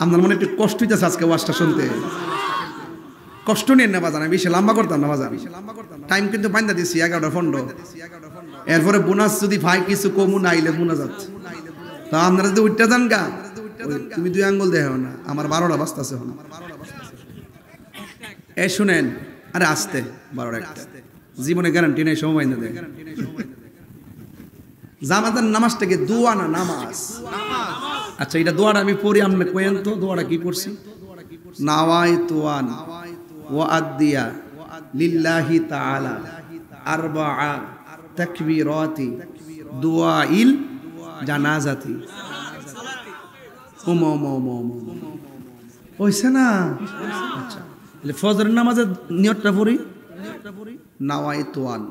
আপনার মনে একটু কষ্ট হইতেছে আজকে ওয়াজটা শুনতে। কষ্ট নিয়ে নেওয়া জানা, বেশি লম্বা করতাম না বাজার। টাইম কিন্তু বাইন্দা দিছি 11:15। এরপরে বোনাস যদি ভাই কিছু কমু না আইলে বোনা যাচ্ছে। তো আপনারা যদি উঠতে যান গা, তুমি 2 আঙ্গুল দেখো না, আমার 12টা বাজতেছে। এ শুনেন, আরে আসতে 12টা জীবনে গ্যারান্টি নেই, সময় না দেয়। জামাতের নামাজটাকে দোয়া না নামাজ? আচ্ছা এটা দোয়াটা আমি পড়ি, আপনি কইেন তো দোয়াটা কি পড়ছি? নাওয়াইতু আন ওয়াআদিয়া লিল্লাহি তাআলা আরবাআ তাকবীরাতি দুআইল জানাজাতি। হইছে না? আচ্ছা ফজরের নামাজের নিয়তটা পড়ি, নাওয়াইতু আন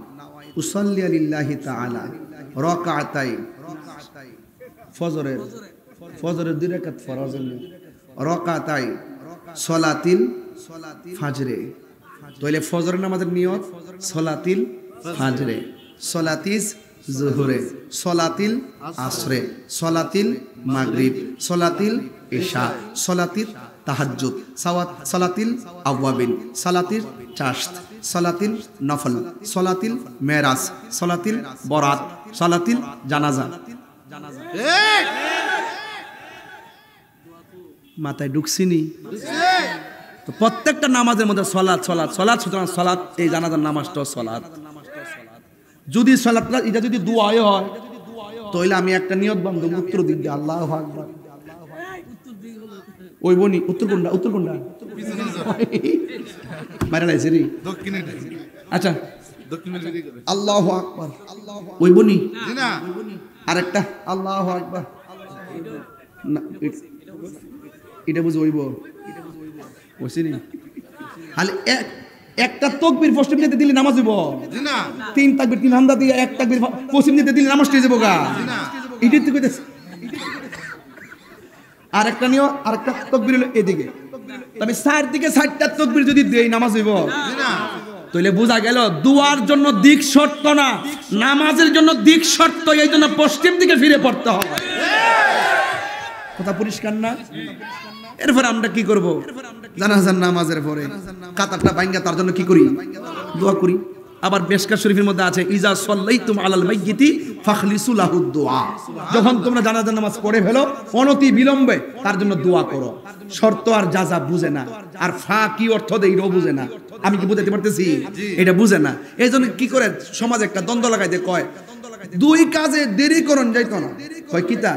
উসাল্লি লিল্লাহি তাআলা রাকাতাইন। ফজরের 2 রাকাত ফরজের নিয়ত, রাকাতাইন সলাতিল ফাজরে। তাহলে ফজরের নামাজের নিয়ত সলাতিল ফাজরে, সলাতিস জোহরে, সলাতিল আসরে, সলাতিল মাগরিব, সলাতিল ইশা, সলাতিল তাহাজ্জুদ, সলাতিল আওয়াবিন, সলাতিল চাশত, সলাতিল নফল, সলাতিল মেরাজ, সলাতিল বরাত, সলাতিল জানাজা। মাথায় ঢুকছিনি? তো প্রত্যেকটা নামাজের মধ্যে সলাৎ সলাৎ সলাৎ, সুতরাং সলাৎ এই জানাজার নামাজটা সলাৎ। যদি সলাৎটা এটা যদি দুআয় হয় তাহলে আমি একটা নিয়ত বান্ধব উত্তর দিক দিয়ে আল্লাহু আকবার। ওই বনি উত্তর কোনটা? উত্তর কোনটা? মারা লাইছে রে দক্ষিণে। আচ্ছা আল্লাহু আকবার ওই বনি না, আরেকটা আল্লাহু আকবার না, এটা বুঝ হইব বুঝছিনি? খালি একটা তাকবীর পশ্চিম দিতে দিলে নামাজ হইব না, 3 তাকবীর 3 হামদা দিয়ে 1 তাকবীর পশ্চিম দিতে দিলে নামাজ হয়ে যাবো গা। এটাই তো কইতেছে। আরেকটা নিও, আরেকটা তাকবীর হলো এদিকে, তবে 4 দিকে 4টা তাকবীর যদি দেই নামাজ হইব না। তাহলে বোঝা গেল দুয়ার জন্য দিক শর্ত না, নামাজের জন্য দিক শর্ত। এই জন্য পশ্চিম দিকে ফিরে পড়তে হবে। কথা পরিষ্কার না? এরপর আমরা কি করব? জানাজার নামাজের পরে কাতারটা ভাঙ্গা তার জন্য কি করি? দোয়া করি। আবার মিশকাত শরীফের মধ্যে আছে ইজা সাল্লাইতুম আলাল মাইয়িতি ফাখলিসু লাহুদ দুআ। যখন তোমরা জানাজার নামাজ পড়ে ফেলো অনতি বিলম্বে তার জন্য দোয়া করো। শর্ত আর জাযা বুঝে না, আর ফা কি অর্থ দেয় এটাও বুঝে না। আমি কি বুঝাতে পারতেছি? এটা বুঝে না। এইজন্য কি করে সমাজে একটা দ্বন্দ্ব লাগাই দিয়ে কয় 2 কাজে দেরি করন যাইতো না। কয় কিতা?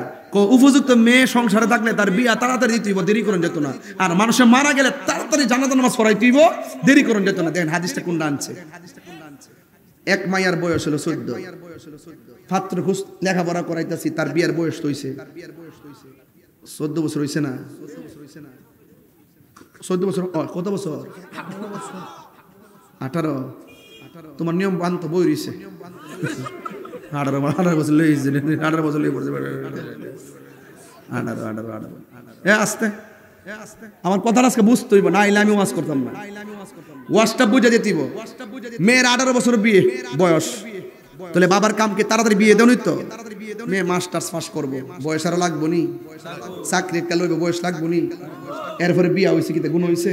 উপযুক্ত মেয়ে সংসারে থাকলে তার বিয়া তাড়াতাড়ি দিতে হইব, দেরি করুন যেত না। আর মানুষের মারা গেলে তাড়াতাড়ি জানাজা নামাজ পড়াইতে হইব, দেরি করুন যেত না। দেখেন হাদিসটা কোনটা আনছে। এক মাইয়ার বয়স হলো 14, ছাত্র খুশ লেখাপড়া করাইতেছি, তার বিয়ার বয়স হইছে 14 বছর হইছে না? 14 বছর কত বছর? 18। তোমার নিয়ম বান্ত বই রইছে 18 বছর লইছে, 18 বছর লই পড়ছে 18। আস্তে আমার কথা আজকে বুঝতে হইব, না আইলে আমি ওয়াজ করতাম না। ওয়াজটা বুঝে যেতিব। মেয়ের 18 বছর বিয়ে বয়স, তাহলে বাবার কামকে তাড়াতাড়ি বিয়ে দেওয়া তো। মেয়ে মাস্টার্স পাস করবো, বয়স আরো লাগবো নি? চাকরি একটা লইব, বয়স লাগবো নি? এরপরে বিয়া হয়েছে, কিতে গুণ হয়েছে?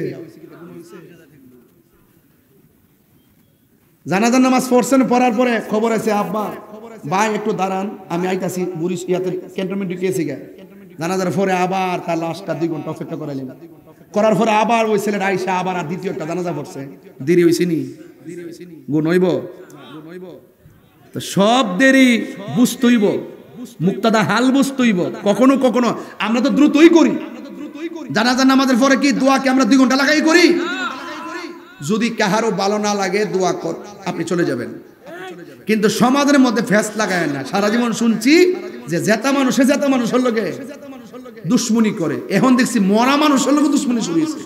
জানাজার নামাজ পড়ছেন, পড়ার পরে খবর আছে আব্বা ভাই একটু দাঁড়ান, আমি আইতাছি বুড়ি ইয়াতে ক্যান্টনমেন্টে গিয়েছি গা। জানাজার পরে আবার তার লাশটা 2 ঘন্টা অপেক্ষা করাইলেন, করার পরে আবার ওই ছেলের আইসা আবার আর দ্বিতীয় একটা জানাজা পড়ছে। দেরি হয়েছে নি? গুণ হইব? তো সব দেরি বুঝতে হইব, মুক্তাদা হাল বুঝতে হইব। কখনো কখনো আমরা তো দ্রুতই করি। জানাজার নামাজের পরে কি দোয়াকে আমরা 2 ঘন্টা লাগাই করি? যদি কাহারও ভালো না লাগে দোয়া কর, আপনি চলে যাবেন। কিন্তু সমাজের মধ্যে ফ্যাস লাগায় না। সারা জীবন শুনছি যে জেতা মানুষের লগে দুশ্মনী করে। এখন দেখছি মরা মানুষের লগে দুশ্মনী শুরু হয়েছে।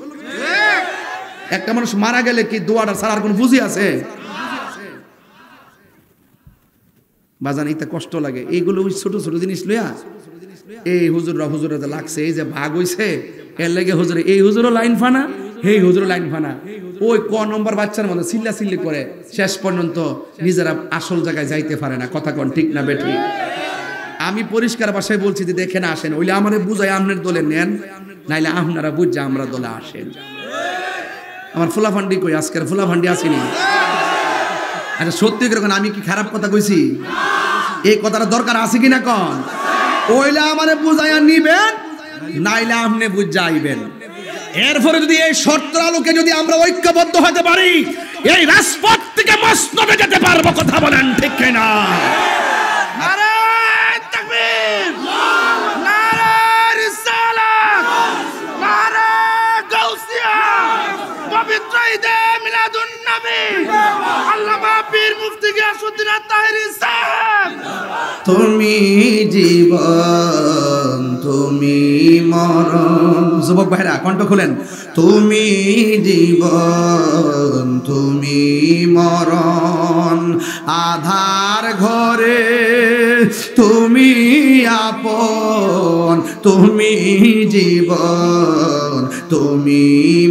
একটা মানুষ মারা গেলে কি দোয়াটা ছাড়ার কোন বুঝি আছে? বাজান ইতে কষ্ট লাগে। এইগুলো ছোট ছোট জিনিস লইয়া এই হুজুররা লাগছে, এই যে ভাগ হইছে এর লাগে হুজুরে, এই হুজুরও লাইন ফানা, এই হুজুরও লাইন ফানা, ওই ক নম্বর বাচ্চার মধ্যে চিল্লা করে শেষ পর্যন্ত নিজেরা আসল জায়গায় যাইতে পারে না। কথা কোন ঠিক না বেঠিক? আমি পরিষ্কার ভাষায় বলছি যে দেখে না আসেন, ওইলে আমারে বুঝাই আপনার দলে নেন, নাইলে আপনারা বুঝা আমরা দলে আসেন। আমার ফুলাফান্ডি কই? আজকের ফুলাফান্ডি আসেনি। আচ্ছা সত্যি করে আমি কি খারাপ কথা কইছি? এই কথাটা দরকার আছে কিনা কন? ওইলে আমারে বুঝাইয়া নিবেন, নাইলে আপনি বুঝা আইবেন। এরপরে যদি এই শর্তের আলোকে যদি আমরা ঐক্যবদ্ধ হতে পারি, এই রাজপথ থেকে মসনদে যেতে পারবো। কথা বলেন ঠিক কিনা? নারায়ে তাকবীর, নারায়ে রিসালাত, নারায়ে গাউসিয়া, পবিত্র ঈদে মিলাদুন নবী, আল্লামা পীর মুফতি গিয়াসউদ্দিন আত-তাহেরী সাহেব। তুমি জীবন, তুমি মরণ। যুবক ভাইরা কণ্ঠ খুলেন। তুমি জীবন, তুমি মরণ, আধার ঘরে তুমি আপন। তুমি জীবন, তুমি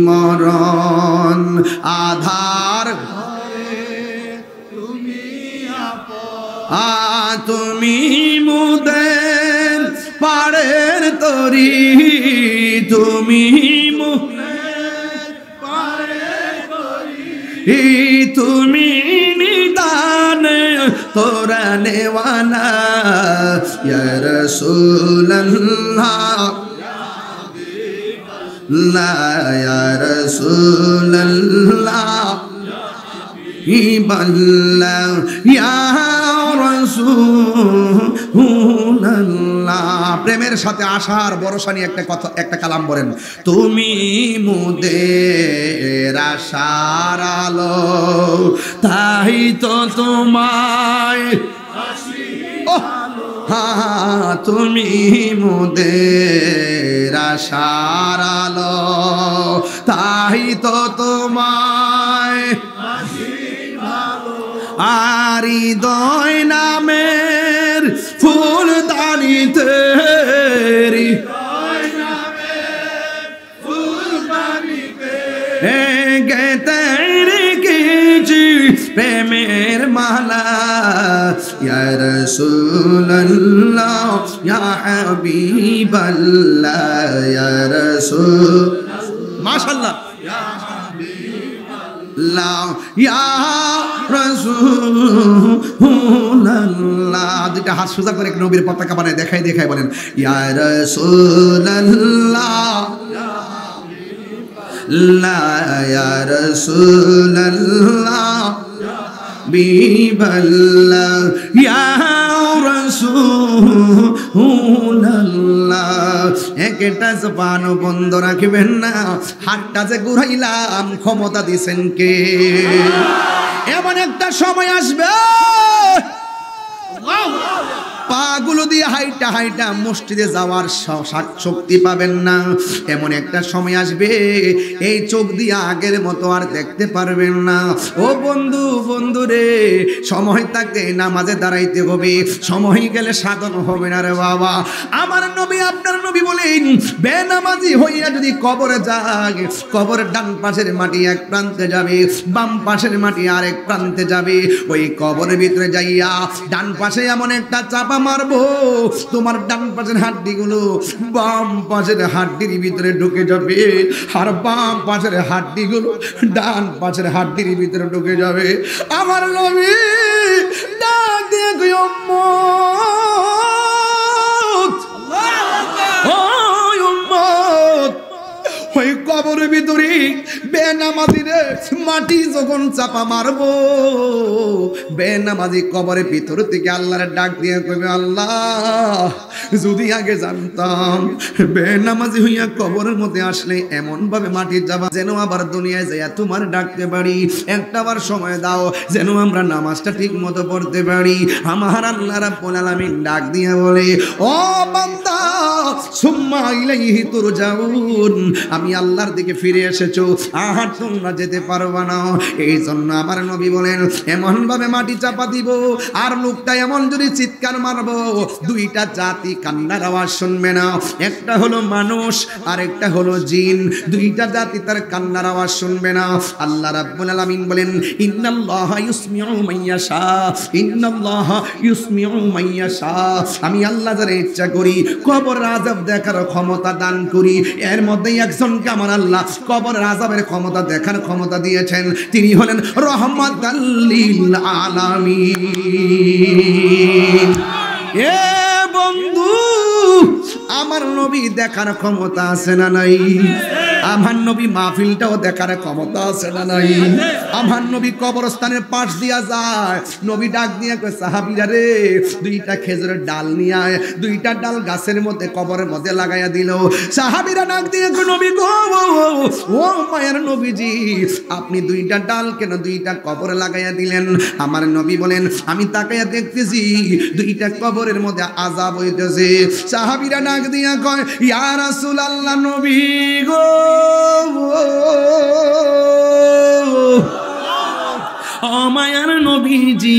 মরণ, আধার তুমি মুদের পাড়ের তরি, তুমি তুমি নিদান তোরা নেওয়ানা ইয়া রাসূলুল্লাহ, লা ইয়া রাসূলুল্লাহ, ইবাল্লাহ ইয়া রাসূলুল্লাহ। প্রেমের সাথে আশার ভরসা নিয়ে একটা কথা, একটা কালাম বলেন। তুমি মোদের আশার আলো, তাই তো তোমায় তুমি মোদের আশার আলো, তাই তো তোমায় আর হৃদয় নামের ফুল দানিতে গেতে রেখেছি প্রেমের মালা, ইয়া রাসূলুল্লাহ ইয়া হাবিবাল্লাহ, ইয়া রাসূল, মাশাআল্লাহ, ইয়া রাসূলুল্লাহ। দুইটা হাত সোজা করে নবীর পতাকা বানায় দেখাই বলেন, ইয়া রাসূলুল্লাহ, ইয়া রাসূলুল্লাহ, বিবাল্লাহ, ইয়া রাসূল রাসূলুল্লাহ। একটা জবান বন্ধ রাখবেন না, হাতটা যে ঘুরাইলাম ক্ষমতা দিছেন কে? এমন একটা সময় আসবে পাগুলো দিয়ে হাইটা হাইটা মসজিদে যাওয়ার শক্তি পাবেন না। এমন একটা সময় আসবে এই চোখ দিয়ে আগের মতো আর দেখতে পারবেন না। ও বন্ধু, বন্ধু রে, সময় থাকতে নামাজে দাঁড়াইতে হবে, সময় গেলে সাধন হবে না রে বাবা। আমার নবী, আপনার নবী বলেন, বেনামাজি হইয়া যদি কবরে যায়, কবরের ডান পাশের মাটি এক প্রান্তে যাবে, বাম পাশের মাটি আরেক প্রান্তে যাবে। ওই কবরের ভিতরে যাইয়া ডান পাশে এমন একটা চাপা মারবো, তোমার ডান পাশের হাড্ডিগুলো বাম পাশের হাড্ডির ভিতরে ঢুকে যাবে, আর বাম পাশের হাড্ডিগুলো ডান পাশের হাড্ডির ভিতরে ঢুকে যাবে। আমার নবী ডাক দিয়ে কই, উম্মত, ও উম্মত, ওই কবরের ভিতরে বেনামাজিরে মাটি যখন চাপা মারবো, বেনামাজি কবরের ভিতর থেকে আল্লাহর ডাক দিয়ে কইবে, আল্লাহ যদি আগে জানতাম বেনামাজি হইয়া কবরের মধ্যে আসলে এমন ভাবে মাটি যাবা যেন আবার দুনিয়ায় যাইয়া তোমার ডাকতে পারি, একটাবার সময় দাও যেন আমরা নামাজটা ঠিক মতো পড়তে পারি। আমার আল্লাহ রাব্বুল আলামিন ডাক দিয়ে বলে, ও বান্দা, সুম্মা ইলাইহি তুরজাউন, আমি আল্লাহর দিকে ফিরে এসেছো, আর তোমরা যেতে পারবা না। এই জন্য আমার নবী বলেন, এমন ভাবে মাটি চাপা দিব আর লোকটা এমন যদি চিৎকার মারবো, দুইটা জাতি কান্নার আওয়াজ শুনবে না। একটা হলো মানুষ আর একটা হলো জিন, দুইটা জাতি তার কান্নার আওয়াজ শুনবে না। আল্লাহ রাব্বুল আলামিন বলেন, ইন্নাল্লাহা ইউসমিউ মাইয়াশা, ইন্নাল্লাহা ইউসমিউ মাইয়াশা, আমি আল্লাহ যারে ইচ্ছা করি কবর আযাব দেখার ক্ষমতা দান করি। এর মধ্যে একজনকে আমার আল্লাহ কবর আযাবের ক্ষমতা দেখার ক্ষমতা দিয়েছেন, তিনি হলেন রহমাতাল লিল আলামিন। এ বন্ধু, আমার নবী দেখার ক্ষমতা আছে না নাই? আমার নবী মাহফিলটাও দেখার ক্ষমতা আছে না নাই? আমার নবী কবরস্থানের পাশ দিয়া যায়, নবী ডাক দিয়ে কয়, সাহাবীরা রে, দুইটা খেজুরের ডাল নিয়ে আয়। দুইটা ডাল গাছের মধ্যে কবরের মধ্যে লাগাইয়া দিল। সাহাবীরা ডাক দিয়ে কয়, নবী গো, ও মায়ের নবীজি, আপনি দুইটা ডাল কেন দুইটা কবরে লাগাইয়া দিলেন? আমার নবী বলেন, আমি তাকাইয়া দেখতেছি দুইটা কবরের মধ্যে আযাব হইতেছে। সাহাবীরা ডাক দিয়া কয়, ইয়া রাসূলুল্লাহ, নবী গো, মায়ার নবীজি,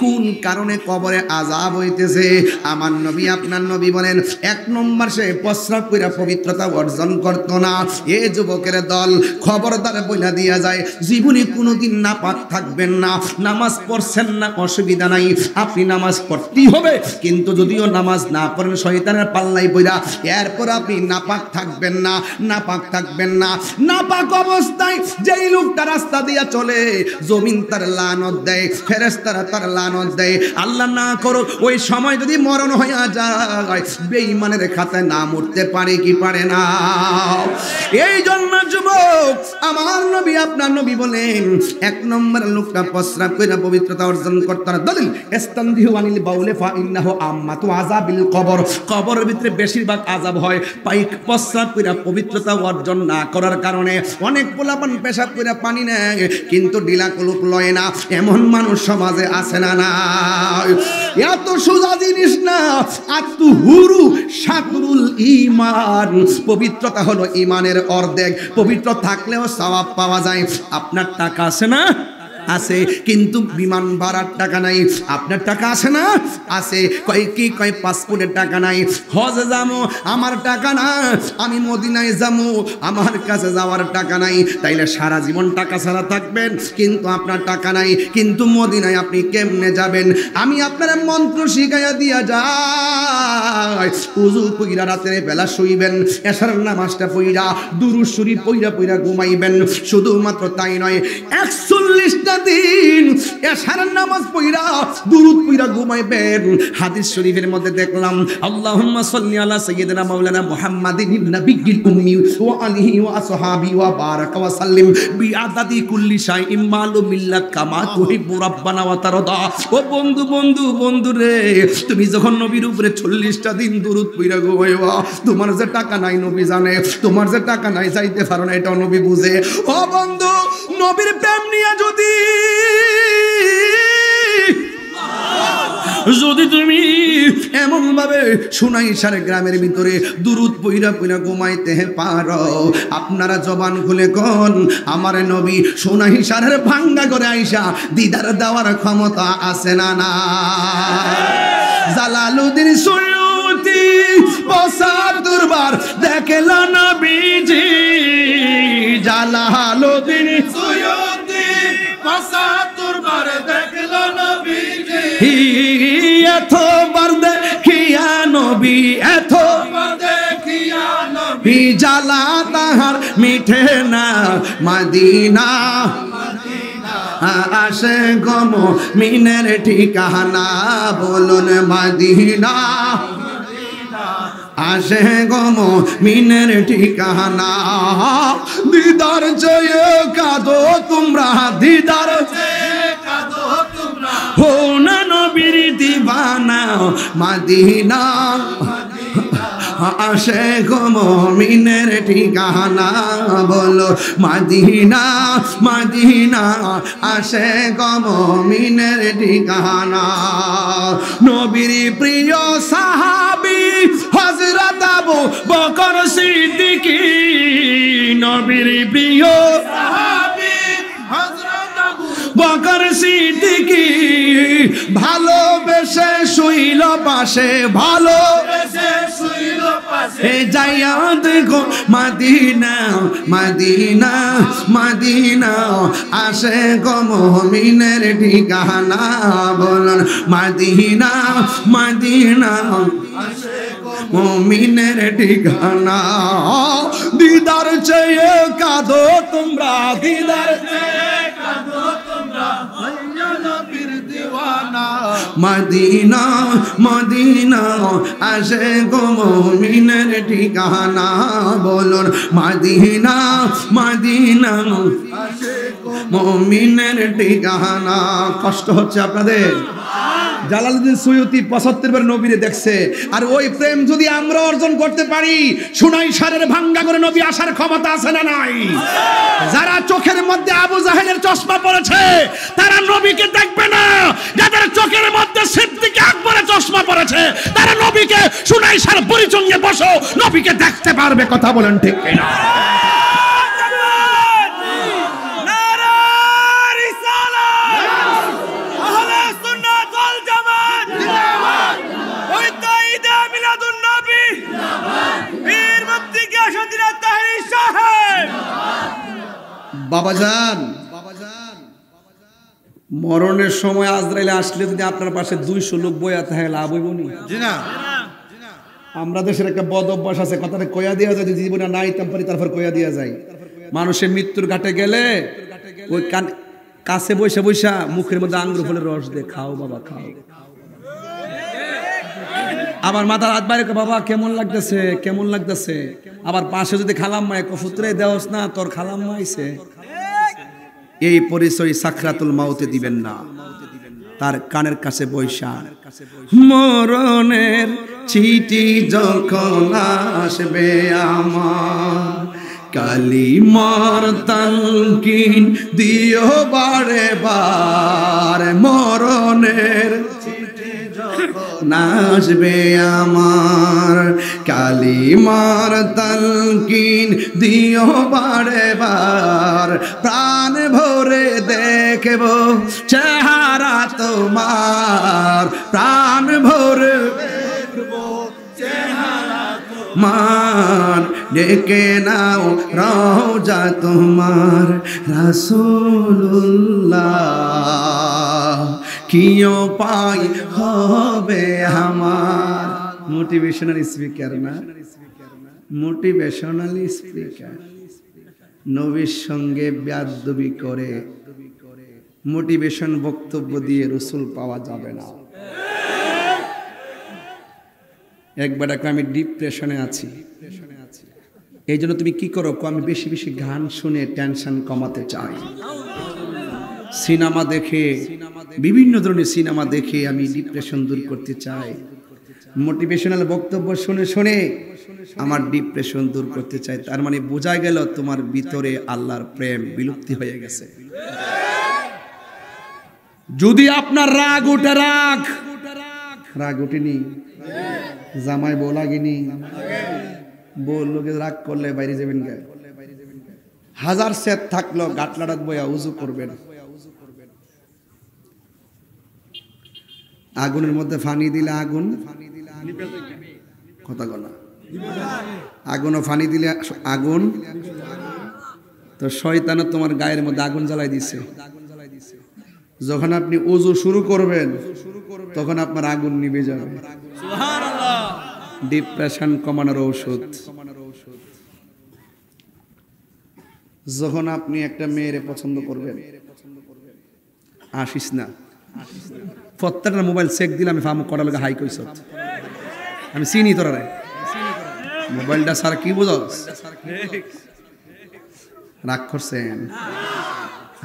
কোন কারণে কবরে আযাব হইতেছে? আমার নবী, আপনার নবী বলেন, এক নম্বর, সে প্রস্রাব কইরা পবিত্রতা অর্জন করতো না। এ যুবকের দল, খবরদার বইলা দিয়া যায়, জীবনে কোনোদিন নাপাক থাকবেন না। নামাজ পড়ছেন না, অসুবিধা নাই, আপনি নামাজ পড়তেই হবে, কিন্তু যদিও নামাজ না পড়েন শয়তানের পাল্লাই পইরা, এরপর আপনি নাপাক থাকবেন না, নাপাক থাকবেন না। নাপাক অবস্থায় যেই লোকটা রাস্তা দিয়া চলে, জমিন তার লানত দেয়, ফেরেশতারা তার লানত দেয়। আল্লাহ না করো ওই সময় যদি মরণ হইয়া যায়, বেঈমানের খাতায় নাম উঠতে পারে কি পারে না? এই জন্য যুবক, আমার নবী, আপনার নবী বলেন, এক নম্বর লোকটা প্রস্রাব কইরা পবিত্রতা অর্জন করতে না। দলিল, ইস্তানদিহু আনিল বাউলে ফা ইন্নাহু আম্মাতু আযাবিল কবর, কবরের ভিতরে বেশিরভাগ আযাব হয় পাইক প্রস্রাব কইরা পবিত্রতা অর্জন না করার কারণে। অনেক পোলাপান পেশাব কইরা পানি নেয় কিন্তু ডিলা কলুপ লয় না, এমন মানুষ সমাজে আছে না? না, এত সোজা জিনিস না। আত্তুহুরু শাতরুল ঈমান, পবিত্রতা হলো ঈমানের অর্ধেক। পবিত্র থাকলেও সওয়াব পাওয়া যায়। আপনার টাকা আছে না? আছে, কিন্তু বিমান ভাড়ার টাকা নাই। আপনার টাকা আছে না? আছে। কয় কি? কয় পাসপোর্টের টাকা নাই। হজে যাবো, আমার টাকা না। আমি মদিনায় যাবো, আমার কাছে যাওয়ার টাকা নাই। তাইলে সারা জীবন টাকা ছাড়া থাকবেন, কিন্তু আপনার টাকা নাই, কিন্তু মদিনায় আপনি কেমনে যাবেন? আমি আপনার মন্ত্র শিখাইয়া দিয়া যাই। উযু কইরা রাতের বেলা শুইবেন, এশার নামাজটা পইরা দুরূদ শরীফ পইরা পইরা ঘুমাইবেন। শুধুমাত্র তাই নয়, 41টা দিন এশার নামাজ পড়া দুরূদ পড়া ঘুমাইবেন। হাদিস শরীফের মধ্যে দেখলাম আল্লাহুম্মা সাল্লি আলা সাইয়্যিদিনা মাওলানা মুহাম্মাদিন নাবিয়্যিল উম্মি ওয়া আলিহি ওয়া আসহাবি ওয়া বারাকা ওয়া সাল্লিম বিআদাদি কুল্লি শাইইন মালুম মিল্লাত কামা তুহিব্বু রাব্বানা ওয়া তারদা। ও বন্ধু বন্ধু বন্ধু রে, তুমি যখন নবীর উপরে 40টা দিন দুরূদ পড়া ঘুমাইবা, তোমার যে টাকা নাই নবী জানে, তোমার যে টাকা নাই চাইতে পারো না এটাও নবী বুঝে। ও বন্ধু, নবীর প্রেম নিয়ে যদি তুমি এমন ভাবে সুনাইশার গ্রামের ভিতরে দুরূদ পইরা পইরা ঘুমাইতে পারো, আপনারা জবান খুলে কোন আমার নবী সুনাইশারের ভাঙ্গা করে আইসা দিদার দেওয়ার ক্ষমতা আছে না? না। জালালউদ্দিন সুয়ুতি ৭৫ বার দেখল নবীজি, জালালউদ্দিন সুয়ুতি ৭৫ বার দেখল নবীজি, এতবার দেখিয়া নবী, এতবার দেখিয়া নবী, জ্বালা তাহার মিঠে না মদিনা, আসে গো মুমিনের ঠিকানা, বলুন মদিনা, আসে গো মুমিনের ঠিকানা। দিদার চেয়ে কাঁদো তোমরা, দিদার চেয়ে কাঁদো তোমরা, হো না নবীর দিওয়ানা মদিনা, আসে গো মুমিনের ঠিকানা, বলো মদিনা, মদিনা, আসে গো মুমিনের ঠিকানা। নবীর প্রিয় সাহাবী হযরত আবু বকর সিদ্দিক, নবীর প্রিয় সাহাবী হযরত আবু বকর সিদ্দিক, ভালোবেসে শুইল পাশে, ভালোবেসে শুইল পাশে, যাইয়া দেখো মদিনা, মদিনা, মদিনা, আসে গো মুমিনের ঠিকানা, বলুন মদিনা, মদিনা, আসে গো মুমিনের ঠিকানা। দিদার চেয়ে কাঁদো তোমরা, দিদার চেয়ে কাঁদো তোমরা, নবীর দিওয়ানা মদিনা, মদিনা, আসে গো মুমিনের ঠিকানা, বলুন মদিনা, মদিনা, আসে গো মুমিনের ঠিকানা। কষ্ট হচ্ছে আপনাদের? জালালউদ্দিন সুয়ুতি ৭৫ বার নবীরে দেখছে, আর ওই প্রেম যদি আমরা অর্জন করতে পারি, সুনাইশারের ভাঙ্গা করে নবী আসার ক্ষমতা আছে না নাই? যারা চোখের মধ্যে আবু জাহেলের চশমা পড়েছে তারা নবীকে দেখবে না, যাদের চোখের মধ্যে সিদ্দিক আকবরের চশমা পড়েছে তারা নবীকে সুনাইশার বুড়িচঙ্গে বসো নবীকে দেখতে পারবে। কথা বলেন ঠিক কিনা? বাবাজান, মরণের সময় আজরাইল আসলে যদি আপনার পাশে 200 লোক বইয়া থাকে লাভ হইব নি? আমরা দেশের একটা বদ অভ্যাস আছে, কথাটা কইয়া দেওয়া যায়, যদি জীবনে নাই পারি তারপর কইয়া দেওয়া যায়। মানুষের মৃত্যুর ঘাটে গেলে ওই কাছে বৈশা বৈশা মুখের মধ্যে আঙ্গুর ফলের রস দে, খাও বাবা খাও। আবার মাথার হাত বাইরে, বাবা কেমন লাগতেছে, কেমন লাগতেছে। আবার পাশে যদি খালাম্মা কফুতরে দেওস না, তোর খালাম্মা আইছে। এই পরিচয় সাকরাতুল মাউতে দিবেন না, তার কানের কাছে বৈশা। মরণের চিঠি যখন আসবে আমার, কালিমার তালকিন দিও বারে বার, মরণের নাচবে আমার, কালিমার তালকিন দিও বারে বার, প্রাণ ভরে দেখব চেহারা তোমার, প্রাণ ভরে দেখব চেহারা তোমার, ডেকে নাও রওজা তোমার রাসূলুল্লাহ, কিও পাই হবে আমার। মোটিভেশনাল স্পিকার না, মোটিভেশনাল স্পিকার। নবীর সঙ্গে বেয়াদবি করে মোটিভেশন বক্তব্য দিয়ে রসুল পাওয়া যাবে না। একবার আমি ডিপ্রেশনে আছি, এই জন্য তুমি কি করো? আমি বেশি বেশি গান শুনে টেনশন কমাতে চাই, সিনেমা দেখে, বিভিন্ন ধরনের সিনেমা দেখে আমি ডিপ্রেশন দূর করতে চাই। মোটিভেশনাল বক্তব্য শুনে শুনে আমার ডিপ্রেশন দূর করতে চাই। তার মানে বোঝা গেল তোমার ভিতরে আল্লাহর প্রেম বিলুপ্তি হয়ে গেছে। যদি আপনার রাগ উঠে, রাগ উঠেনি, জামাই বউ লাগেনি, বউ লোকে রাগ করলে বাইরে যাবেন গে, হাজার সেট থাকলো গাটলাটাত বইয়া উজু করবেন। আগুনের মধ্যে ফানি দিলে আগুন কথা গলা, আগুনও ফানি দিলে আগুন, তো শয়তানও তোমার গায়ের মধ্যে আগুন জ্বালাই দিছে। যখন আপনি ওযু শুরু করবেন তখন আপনার আগুন নিভে যাবে। সুবহানাল্লাহ। ডিপ্রেশন কমানোর ঔষধ, যখন আপনি একটা মেয়েরে পছন্দ করবেন, আসিস না, প্রত্যেকটা মোবাইল চেক দিলে আমি ফার্ম করার লগে হাই কইছ, আমি চিনি তোরা রে, মোবাইলটা স্যার কি বুঝস, রাগ করছেন?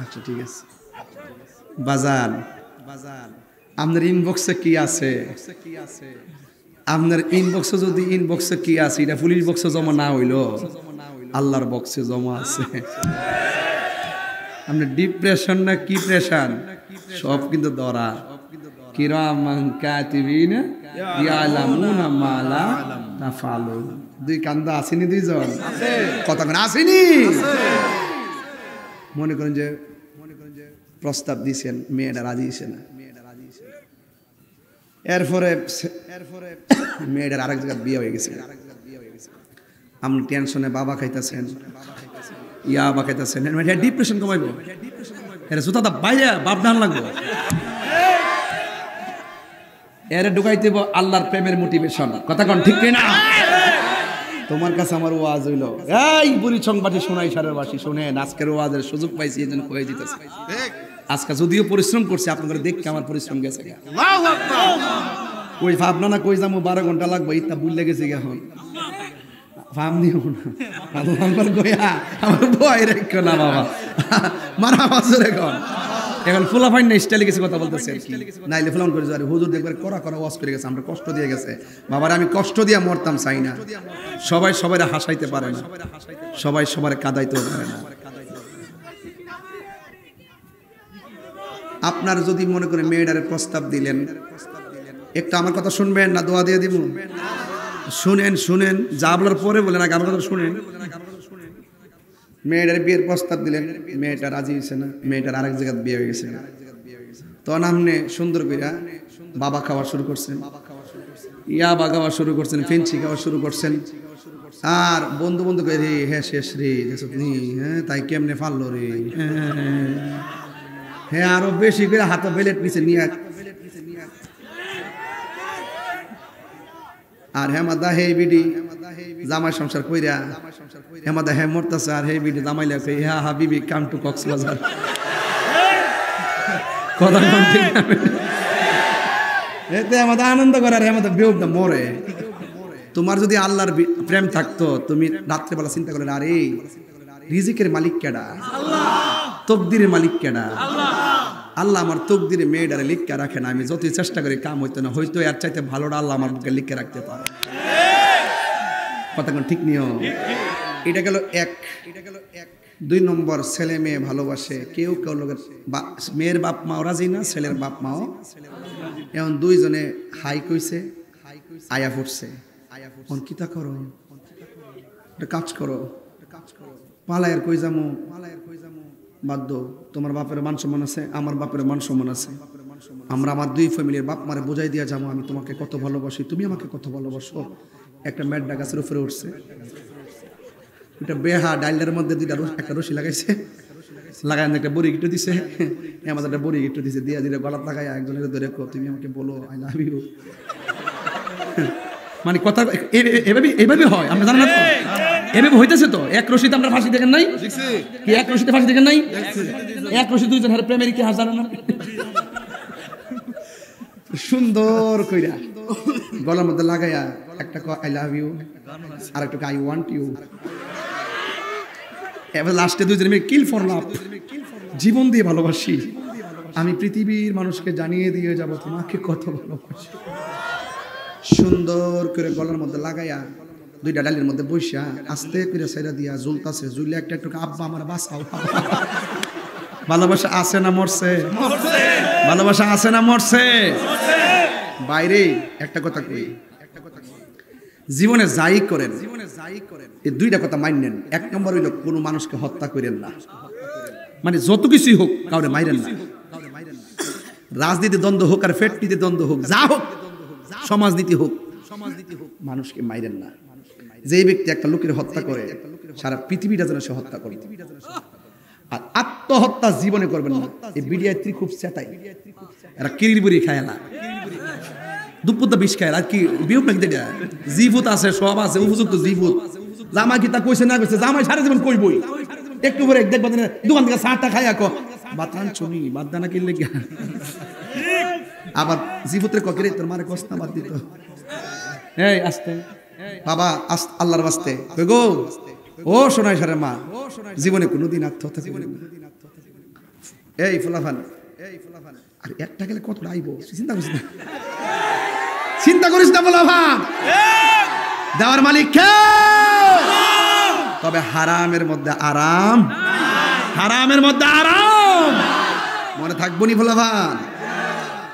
আচ্ছা ঠিক আছে। বাজান, আপনার ইনবক্সে কি আছে? আপনার ইনবক্সে যদি ইনবক্সে কি আছে এটা পুলিশ বক্সে জমা না হইল, আল্লাহর বক্সে জমা আছে। আপনার ডিপ্রেশন না কি প্রেশন সব কিন্তু ধরা। কিরামান কাতিবিনা ইয়ালামুনা মা লা তাফালুন। দুই কান্দা আসেনি, দুইজন কথা কোন আসেনি? মনে করেন যে প্রস্তাব দিয়েছেন, মেয়েটা রাজি হয়েছে না, এরপরে মেয়েটার আরেক জায়গায় বিয়ে হয়ে গেছে, আপনি টেনশনে বাবা খাইতেছেন, ইয়াবা খাইতেছেন, ডিপ্রেশন কমাইব, এর জুতা বাইরে বাপ ধান লাগবে, এর ঢুকাই দেব আল্লাহর প্রেমের মোটিভেশন। কথা কন ঠিক না? তোমার কাছে আমার ওয়াজ হইল, এই বুড়ি সংবাদে শোনাই সারের বাসী শোনেন, আজকের ওয়াজের সুযোগ পাইছি এই জন্য কয়ে দিতেছে। আজকে যদিও পরিশ্রম করছে, আপনাদের দেখে আমার পরিশ্রম গেছে। ওই ভাবনা না কই যাবো 12 ঘন্টা লাগবে, ইত্যা বুঝলে গেছে এখন ফার্ম দিও না গয়া আমার ভয় রেখো না বাবা, মারা বাজর এখন ফুলা ফাইন না স্টাইলে গেছে কথা বলতেছে, নাইলে ফুলান করে যারে হুজুর দেখবার করা ওয়াজ করে গেছে, আমরা কষ্ট দিয়ে গেছে। বাবার আমি কষ্ট দিয়ে মরতাম চাই না। সবাই সবাই হাসাইতে পারে না, সবাই সবার কাঁদাইতেও পারে না। আপনার যদি মনে করে মেয়েটারে প্রস্তাব দিলেন, একটা আমার কথা শুনবেন না দোয়া দিয়ে দিব? শুনেন যা বলার পরে বলেন, আগে আমার কথা শুনেন। মেয়েটার বিয়ের প্রস্তাব দিলেন, মেয়েটা রাজি হয়েছে না, মেয়েটার আরেক জায়গায় বিয়ে হয়ে গেছে, তখন আপনি সুন্দর করে বাবা খাওয়া শুরু করছেন, ইয়াবা খাওয়া শুরু করছেন, ফেন্সি খাওয়া শুরু করছেন, আর বন্ধু বন্ধু করে রে হ্যাঁ শেষ রে, হ্যাঁ তাই কেমনে ফাললো রে, হ্যাঁ আরো বেশি করে হাতে বেলেট নিচে নিয়ে, আর হেমাদা হে বিডি জামাই সংসার কইরা, হেমাদা হে মরতাছে, আর হে বিডি জামাই লাগছে, হ্যাঁ হাবিবি কাম টু কক্সবাজার। কথা ঠিক না? এতে আমাদের আনন্দ করার, হেমাদা বিয়োগটা মরে। তোমার যদি আল্লাহর প্রেম থাকতো, তুমি রাত্রেবেলা চিন্তা করলে, আরে রিজিকের মালিক কেডা? তকদিরের মালিক কেডা? আল্লাহ আমার তকদিরে মেয়েটারে লিখকে রাখে না, আমি যতই চেষ্টা করি কাম হইতো না, হয়তো এর চাইতে ভালোটা আল্লাহ আমার বুকে লিখকে রাখতে পারে। কথা কোন ঠিক নিও? এটা গেল এক। 2 নম্বর, ছেলে মেয়ে ভালোবাসে, কেউ কেউ লোকের মেয়ের বাপ মাও রাজি না, ছেলের বাপ মাও। এখন দুইজনে হাই কইছে, আয়া পড়ছে, এখন কিতা করো, কাজ করো, পালায়ের কই যামু, বাধ্য। তোমার বাপের মান সম্মান আছে, আমার বাপের মান সম্মান আছে, আমরা আমার 2 ফ্যামিলির বাপ মারে বোঝাই দিয়া যাবো আমি তোমাকে কত ভালোবাসি, তুমি আমাকে কত ভালোবাসো। একটা মেড্ডা গাছের উপরে উঠছে, ওইটা বেহা ডাইলের মধ্যে একটা রশি লাগাইছে, লাগাই একটা বড়ি গিট্টু দিছে, আমাদের একটা বড়ি গিট্টু দিছে, দিয়া দিলে গলাত লাগাই একজনের ধরে তুমি আমাকে বলো আই লাভ ইউ। মানে কথা এভাবে হয়, আমরা জানেন না। এভাবে হইতেছে তো। এক রশিতে আমরা ফাঁসি দেখেন নাই? কি এক রশিতে ফাঁসি দেখেন নাই? এক রশি দুইজন হারে প্রেমের কি হাজার না সুন্দর কইরা গলার মধ্যে লাগাইয়া একটা আই লাভ ইউ আর একটা আই ওয়ান্ট ইউ, এবার লাস্টে দুইজন মিলে কিল ফর লাভ, জীবন দিয়ে ভালোবাসি, আমি পৃথিবীর মানুষকে জানিয়ে দিয়ে যাব তোমাকে কত ভালোবাসি। সুন্দর করে গলার মধ্যে লাগাইয়া দুইটা ডালের মধ্যে বসা আস্তে করে সাইরা দিয়া ঝুলতাছে, ঝুলে একটা একটু আব্বা আমার বাঁচাও। ভালোবাসা আছে না মরছে? ভালোবাসা আছে না মরছে? বাইরে একটা কথা কই, জীবনে যাই করেন এই দুইটা কথা মানেন। এক নম্বর হইল কোনো মানুষকে হত্যা করেন না, মানে যত কিছুই হোক কাউরে মাইরেন না। রাজনীতি দ্বন্দ্ব হোক আর ফ্যাক্টরিতে দ্বন্দ্ব হোক, যা হোক, সমাজনীতি হোক, মানুষকে মাইরেন না। যে ব্যক্তি একটা লোকের হত্যা করে সারা পৃথিবীটা যেন সে হত্যা করে। আর আত্মহত্যা জীবনে করবেন না। এই বিডিআই খুব চেতাই, এরা কিরির বুড়ি খায় না, দুপুরটা বিষ খায় আর কি বিহুক নাকি দেখা জিভূত আছে, সব আছে উপযুক্ত জিভূত। জামাই কি তা কইছে না কইছে? জামাই সারা জীবন কইবই। একটু পরে দেখবা দোকান থেকে চাটা খাই আঁকো বাতান চুনি বাদ দানা কিনলে গিয়া আবার জিভূতের ককেরে তোর মারে কষ্ট বাদ দিত। এই আস্তে বাবা, আল্লাহর বাস্তে কই গো, ও সোনাই সারে মা, জীবনে কোনোদিন আত্মহত্যা করবেন না। এই ফুলাফান, আর একটা গেলে কত আইব চিন্তা করিস না, চিন্তা করিস না ফুলাফান। দেওয়ার মালিক কে? তবে হারামের মধ্যে আরাম, হারামের মধ্যে আরাম মনে থাকবো নি ফুলাফান।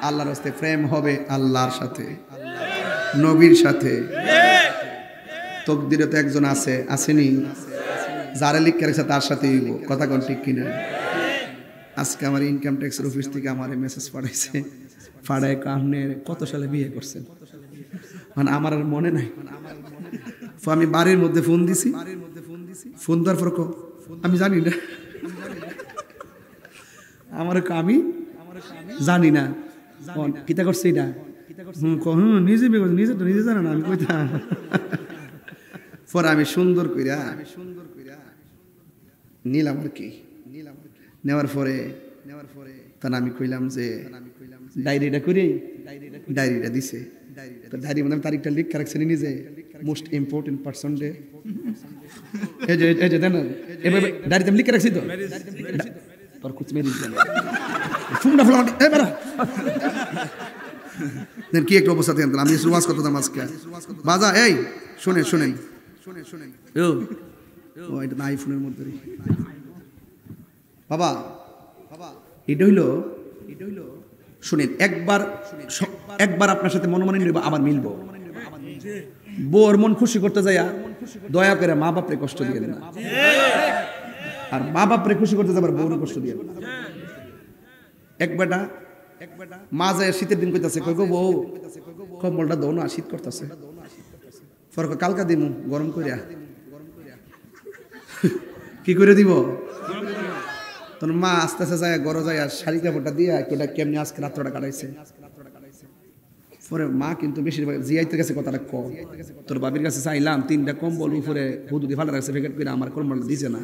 আল্লাহর রাস্তায় প্রেম হবে আল্লাহর সাথে, নবীর সাথে। তকদিরে তো একজন আছে, আসেনি? যারা লিখে রেখেছে তার সাথে কথা কোন ঠিক কিনা? আজকে আমার ইনকাম ট্যাক্সের অফিস থেকে আমার মেসেজ পাঠাইছে, পাঠায় আপনি কত সালে বিয়ে করছেন? মানে আমার আর মনে নাই। আমি বাড়ির মধ্যে ফোন দিছি, ফোন দেওয়ার পর আমি জানি না, আমার আমি জানি না কিতা করছে এটা। নিজে বিয়ে করছে, নিজে তো নিজে জানে না, আমি কইতা। পরে আমি সুন্দর কইরা নিলাম আর কি। নেওয়ার পরে তখন আমি কইলাম যে ডায়েরিটা করি, ডায়েরিটা দিছে। তো ডায়েরি মানে তারিখটা লিখে রাখছে নিজে, মোস্ট ইম্পর্টেন্ট পারসন ডে। এই যে দেন এভাবে ডায়েরিতে আমি লিখে রাখছি তো। তোর কুছ মেরি ফুংডা ফুলা এবারে দেন কি একটা অবস্থা দেন। আমি সুবাস কত দাম আজকে বাজা। এই শুনেন শুনেন শুনেন, ও এটা আইফোনের মধ্যে বাবা, এটা হইলো শুনেন, একবার আপনার সাথে মনোমালিন্য হইব, আবার মিলবো। বউর মন খুশি করতে যাইয়া দয়া করে মা বাপরে কষ্ট দিয়ে না, আর মা বাপরে খুশি করতে যাবার বউর কষ্ট দিয়ে না। এক বেটা মা যায় শীতের দিন কইতাছে, কই গো বউ কম্বলটা দৌ না, শীত করতেছে। ফরক কালকা দিমু গরম করিয়া। কি করে দিব? তোর মা আস্তে আস্তে যায় গরো যায় শাড়ি কাপড়টা দিয়ে কেটা কেমনি আজকে রাত্রটা কাটাইছে। পরে মা কিন্তু বেশিরভাগ জিয়াইতে গেছে কথাটা ক, তোর বাবির কাছে চাইলাম 3টা কম্বল উপরে হুদু দিয়ে ফালা রাখছে প্যাকেট করে, আমার কম্বলটা দিছে না।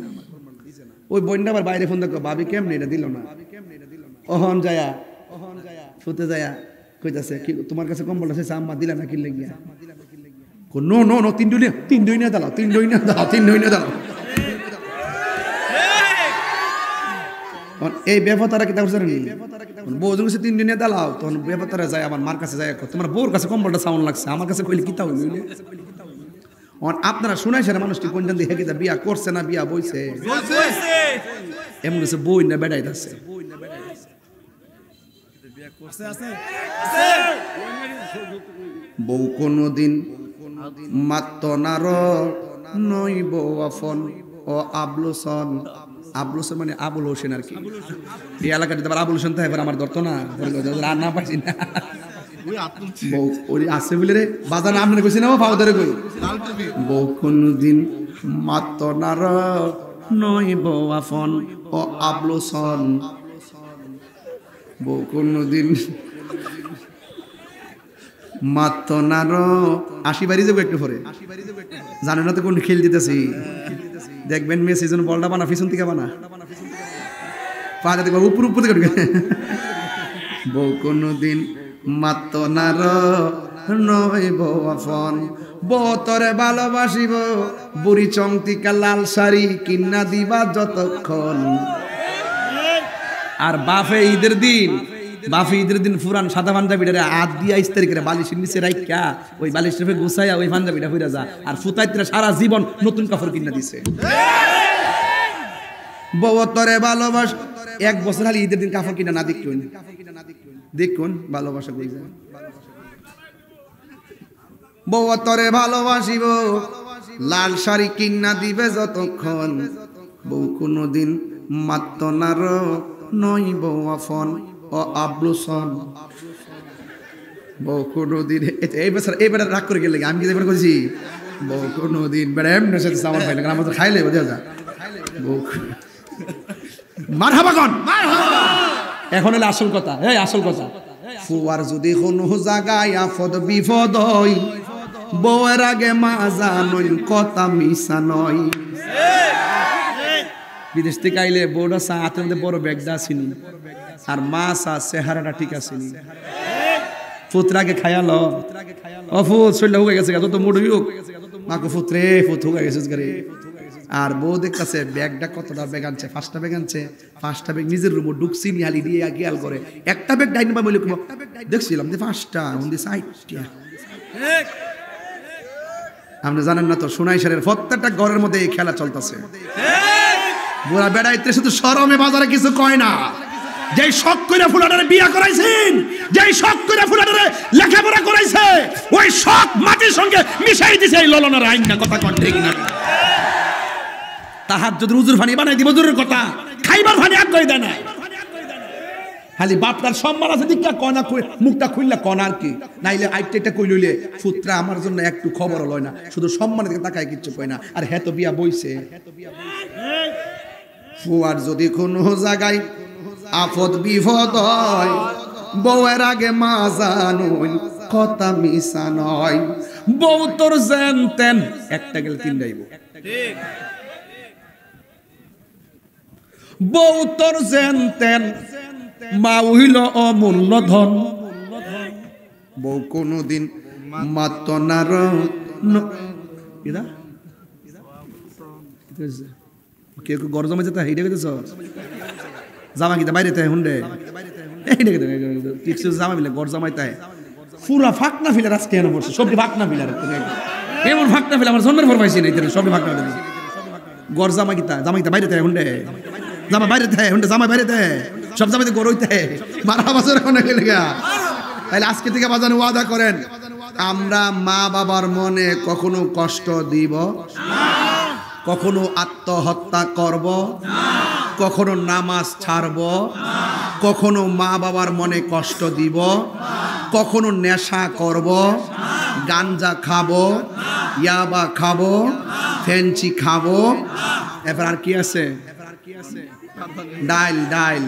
ওই বোনটা আবার বাইরে ফোন দেখো, বাবি কেমনি এটা দিল না। অহন যায়া ফুতে যায়া কইতাছে, কি তোমার কাছে কম্বলটা চাইছে আম্মা দিলা না কিনলে গিয়া? নো নো নো, 3 ডইনা দাও, 3 ডইনা দাও, 3 ডইনা দাও। এই ব্যাপারটা কি করছেন? বউ যখন 3 দিনে দালাও তখন ব্যাপারটা যায় আমার মার কাছে যায়, তোমার বউর কাছে কম্বলটা সাউন্ড লাগছে, আমার কাছে কইলে কিতা হইল? আপনারা শুনাইছেন মানুষটি কোন জান দিয়ে হেকিতা বিয়া করছে না বিয়া বইছে? এমন কিছু বই না বেড়াইতেছে। বউ কোনদিন মাত্ত নার নইব আফন ও আবলুসন। আবলুসন মানে আবুল হোসেন আর কি। এই এলাকাতে আবার আবুল হোসেন থাকে, আমার ধরতো না, না পাইছি না। বউ ওই আছে বলে রে বাজার নাম কইছি না, পাও ধরে কই বউ কোনদিন মাত্ত নার নইব আফন ও আবলুসন। বউ কোনদিন মাত্র নার 80 বাড়ি যাবো একটু পরে জানেন না তো কোন খেল দিতেছি দেখবেন মেসি যেন বলটা বানা পিছন থেকে বানা পাড়া দেখবো উপর উপর থেকে বউ কোনদিন মাত্র নার নইব আপন বউ তরে ভালোবাসিব বুড়ি চংতিকা লাল শাড়ি কিনা দিবা যতক্ষণ আর বাফে ঈদের দিন ফুরান সাদা পাঞ্জাবিটা হাত দিয়া ইস্তারি করে বালিশের নিচে রাইখা ওই বালিশের গুছাইয়া ওই পাঞ্জাবিটা হইরা যা আর ফুতাইতে সারা জীবন নতুন কাপড় কিনা দিছে বউ তরে ভালোবাস 1 বছর খালি ঈদের দিন কাপড় কিনা না দেখুন ভালোবাসা কই যায় বউ তরে ভালোবাসিব লাল শাড়ি কিনা দিবে যতক্ষণ বউ কোনদিন মাত্র নার নইব আপন ও আবলুসন বউ কোনদিন এইবার রাগ করে গেলে আমি কি এবার করছি বউ কোনদিন বেড়া এমনি সাথে সামান পাইলে আমার তো খাইলে বোঝা যা বউ মারহাবা কোন এখন হলো আসল কথা এই আসল কথা ফুয়ার যদি কোনো জায়গায় আফদ বিপদ হয় বউয়ের আগে মা জানই কথা মিশা নয় বিদেশ থেকে আইলে বউটা চা হাতের মধ্যে বড় ব্যাগটা আসেনি আর মা চা চেহারাটা ঠিক আসেনি পুত্রাকে খায়ালো অফুত শরীরটা হয়ে গেছে তো মুড হোক মাকে পুত্রে ফুত হয়ে গেছে আর বউ দেখতেছে ব্যাগটা কতটা ব্যাগ আনছে 5টা ব্যাগ আনছে 5টা ব্যাগ নিজের রুমে ঢুকছি নিহালি দিয়ে গিয়াল করে একটা ব্যাগ ডাইন বা বলে দেখছিলাম যে 5টা উনি 60টা আপনি জানেন না তো সোনাইশারের প্রত্যেকটা ঘরের মধ্যে এই খেলা চলতেছে বুড়া বেড়াইতে শুধু শরমে বাজারে কিছু কয় না যেই শখ কইরা ফুলাটারে বিয়া করাইছেন যেই শখ কইরা ফুলাটারে লেখাপড়া করাইছে ওই শখ মাটির সঙ্গে মিশাই দিছে এই ললনের আইন না কথা কোন ঠিক না তাহাজ্জুদ রুজুর ফানি বানাই দিব দূরের কথা খাইবার ফানি আগ কই দেয় না খালি বাপটার সম্মান আছে দিকা কনা মুখটা খুললা কনার কি নাইলে আইটেটা কই লইলে পুত্রা আমার জন্য একটু খবর লয় না শুধু সম্মানের দিকে তাকায় কিচ্ছু কই না আর হেতো বিয়া বইছে ফুয়ার যদি কোনো জায়গায় আফদ বিপদ হয় বউয়ের আগে মা জানুন কথা মিশা নয় বউ তোর জানতেন একটা গেলে 3 যাইব ঠিক বউ তোর জানতেন মা হইল অমূল্য ধন বউ কোনদিন মাত্র নার ইদা কে গরজমে যেতে হেইডে গেছে জামা কিতা বাইরে তাই হুন্ডে এইডে কিছু জামা মিলে গরজমাই তাই পুরা ফাকনা ফিলার আজকে এনে পড়ছে সবটি ফাকনা ফিলার এমন ফাকনা ফিলার আমার জন্মের পর পাইছি না এটা সবটি ফাকনা ফিলার গরজামা কিতা জামা কিতা বাইরে তাই হুন্ডে জামা বাইরে তাই হুন্ডে জামা বাইরে তাই সব জামাতে গরইতে মারা বছর কোনে গেলে গা তাইলে আজকে থেকে বাজানো ওয়াদা করেন আমরা মা বাবার মনে কখনো কষ্ট দিব না কখনো আত্মহত্যা করব না কখনো নামাজ ছাড়ব না কখনো মা বাবার মনে কষ্ট দিব না কখনো নেশা করব না গাঞ্জা খাবো না ইয়াবা খাবো না ফেঞ্চি খাবো না এবার আর কি আছে ডাইল ডাইল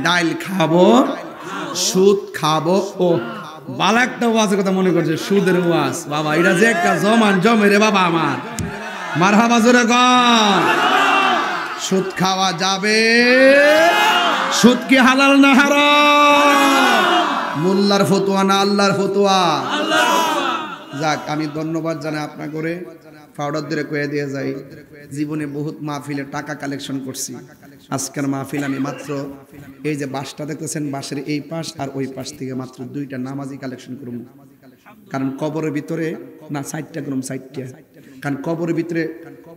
ডাইল খাবো সুদ খাবো ও বালা একটা ওয়াজের কথা মনে করছে সুদের ওয়াজ বাবা এটা যে একটা জমে রে বাবা আমার মারহাবা জোরে গন সুদ খাওয়া যাবে সুদ কি হালাল না হারাম মোল্লার ফতোয়া না আল্লাহর ফতোয়া যাক আমি ধন্যবাদ জানাই আপনা করে পাউডার ধরে কয়ে দিয়ে যাই জীবনে বহুত মাহফিলে টাকা কালেকশন করছি আজকের মাহফিল আমি মাত্র এই যে বাসটা দেখতেছেন বাসের এই পাশ আর ওই পাশ থেকে মাত্র 2টা নামাজি কালেকশন করব কারণ কবরের ভিতরে না 4টা করুম 4টা কারণ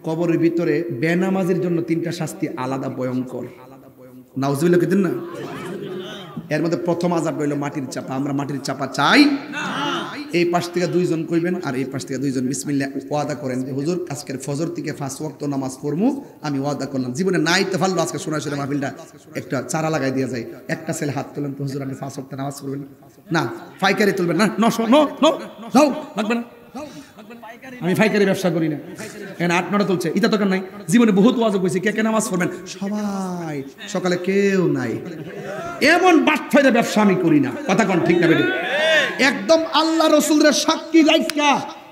কবরের ভিতরে বেনামাজির জন্য 3টা শাস্তি আলাদা ভয়ঙ্কর নাউজুবিল্লাহ কইতেন না এর মধ্যে প্রথম আযাব হইল মাটির চাপা আমরা মাটির চাপা চাই না এই পাশ থেকে 2 জন কইবেন আর এই পাশ থেকে 2 জন বিসমিল্লাহ ওয়াদা করেন যে হুজুর আজকের ফজর থেকে 5 ওয়াক্ত নামাজ পড়মু আমি ওয়াদা করলাম জীবনে নাই তো ভালো আজকে শোনা শুনে মাহফিলটা একটা চারা লাগাই দিয়া যায় একটা ছেলে হাত তোলেন তো হুজুর আমি 5 ওয়াক্ত নামাজ পড়বেন না ফাইকারি তুলবেন না নো লাগবে না আমি ফাইকারি ব্যবসা করি না এখানে 8-9টা তুলছে এটা দরকার নাই জীবনে বহুত ওয়াজ কইছি কে কে নামাজ পড়বেন সবাই সকালে কেউ নাই এমন বাটফাইরা ব্যবসা আমি করি না কথা কোন ঠিক না বেটি একদম আল্লাহ রাসূলের সাক্ষী রাইখা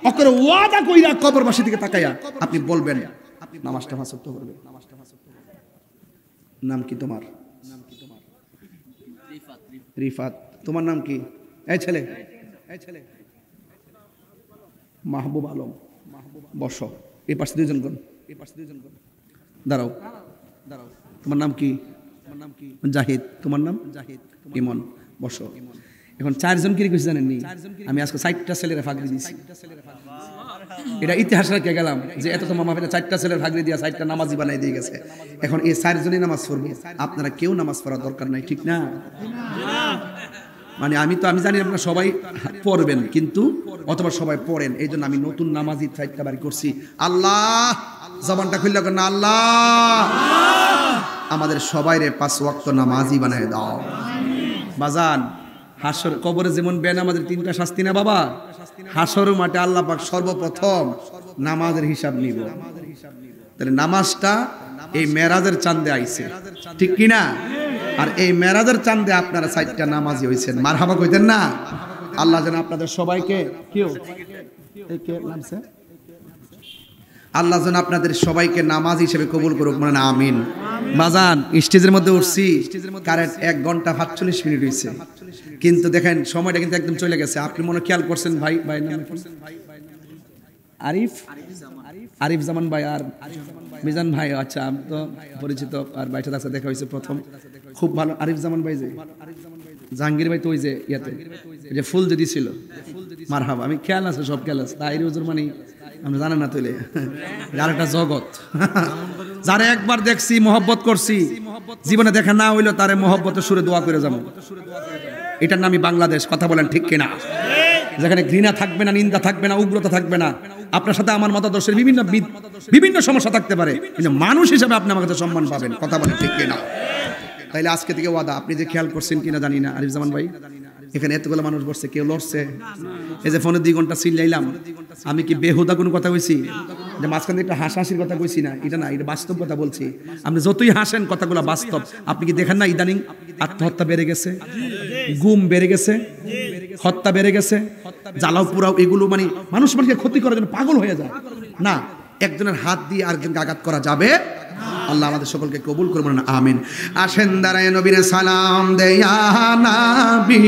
ওকে ওয়াদা কইরা কবরবাসী দিকে তাকায়া আপনি বলবেন নামাজটা পাঁচ ওয়াক্ত করবে। নাম কি তোমার? রিফাত। তোমার নাম কি? এই ছেলে মাহবুব আলম। বসো। এই পাশে দুইজন কোন, দাঁড়াও। তোমার নাম কি? জাহিদ। তোমার নাম? ইমন। বসো। এখন চারজন কি কিছু জানেননি? আমি আজকে 4টা ছেলের ফাগরি দিয়েছি। এটা ইতিহাস রেখে গেলাম যে এত তোমার মাহফিলে 4টা ছেলের ফাগরি দিয়া 4টা নামাজি বানাই দিয়ে গেছে। এখন এই 4জনই নামাজ পড়বো, আপনারা কেউ নামাজ পড়ার দরকার নাই, ঠিক না? মানে আমি জানি আপনারা সবাই পড়বেন, কিন্তু অথবা সবাই পড়েন, এই জন্য আমি নতুন নামাজি 4টা বাড়ি করছি। আল্লাহ জবানটা খুললে না, আল্লাহ আমাদের সবাইরে 5 ওয়াক্ত নামাজি বানায় দাও। বাজান হাসর কবরে যেমন বেন আমাদের 3টা শাস্তি না বাবা, হাসর মাঠে আল্লাহ পাক সর্বপ্রথম নামাজের হিসাব নিব। তাহলে নামাজটা এই মেরাজের চাঁদে আইছে, ঠিক কি না? আর এই মেরাজের চাঁদে আপনারা 4টা নামাজি হইছেন, মারহাবা কইতেন না? আল্লাহ যেন আপনাদের সবাইকে আল্লাহ যেন আপনাদের সবাইকে নামাজ হিসেবে কবুল করুক, মানে আমিন। বাজান স্টেজের মধ্যে উঠছি, কারেন্ট 1 ঘন্টা 45 মিনিট হয়েছে, কিন্তু দেখেন সময়টা কিন্তু একদম চলে গেছে। আপনি মনে খেয়াল করছেন ভাই নাম আরিফ জামান ভাই আর মিজান ভাই। আচ্ছা, আমি তো পরিচিত, আর ভাইটার কাছে দেখা হয়েছে প্রথম, খুব ভালো। আরিফ জামান ভাই যে জাহাঙ্গীর ভাই তো ওই যে ইয়াতে যে ফুল যদি ছিল, মারহাবা। আমি খেয়াল আছে, সব খেয়াল আছে। তাই হুজুর মানে আপনি জানেন না তৈলে আর একটা জগৎ, যারা একবার দেখছি মহব্বত করছি, জীবনে দেখা না হইলো তারে মহব্বতের সুরে দোয়া করে যাবো। এটার নামই বাংলাদেশ, কথা বলেন ঠিক কিনা? যেখানে ঘৃণা থাকবে না, নিন্দা থাকবে না, উগ্রতা থাকবে না। আপনার সাথে আমার মতাদর্শের বিভিন্ন সমস্যা থাকতে পারে, কিন্তু মানুষ হিসেবে আপনি আমার কাছে সম্মান পাবেন, কথা বলেন ঠিক কিনা? তাইলে আজকে থেকে ওয়াদা, আপনি যে খেয়াল করছেন কিনা জানি না, আরিফ জামান ভাই এখানে এতগুলো মানুষ বসছে, কেউ লড়ছে? এই যে ফোনে 2 ঘন্টা চিল্লাইলাম, আমি কি বেহুদা কোনো কথা কইছি? যে মাঝখানে একটা হাসাহাসির কথা কইছি না, এটা না, এটা বাস্তব কথা বলছি। আপনি যতই হাসেন, কথাগুলো বাস্তব। আপনি কি দেখেন না ইদানিং আত্মহত্যা বেড়ে গেছে, গুম বেড়ে গেছে, হত্যা বেড়ে গেছে, জ্বালাও পুরাও, এগুলো মানে মানুষকে ক্ষতি করার জন্য পাগল হয়ে যায় না। একজনের হাত দিয়ে আরেকজনকে আঘাত করা যাবে? আল্লাহ আমাদের সকলকে কবুল করবেন না, আমিন। আসেন দাঁড়ায় নবীর সালাম দেয়া নবী।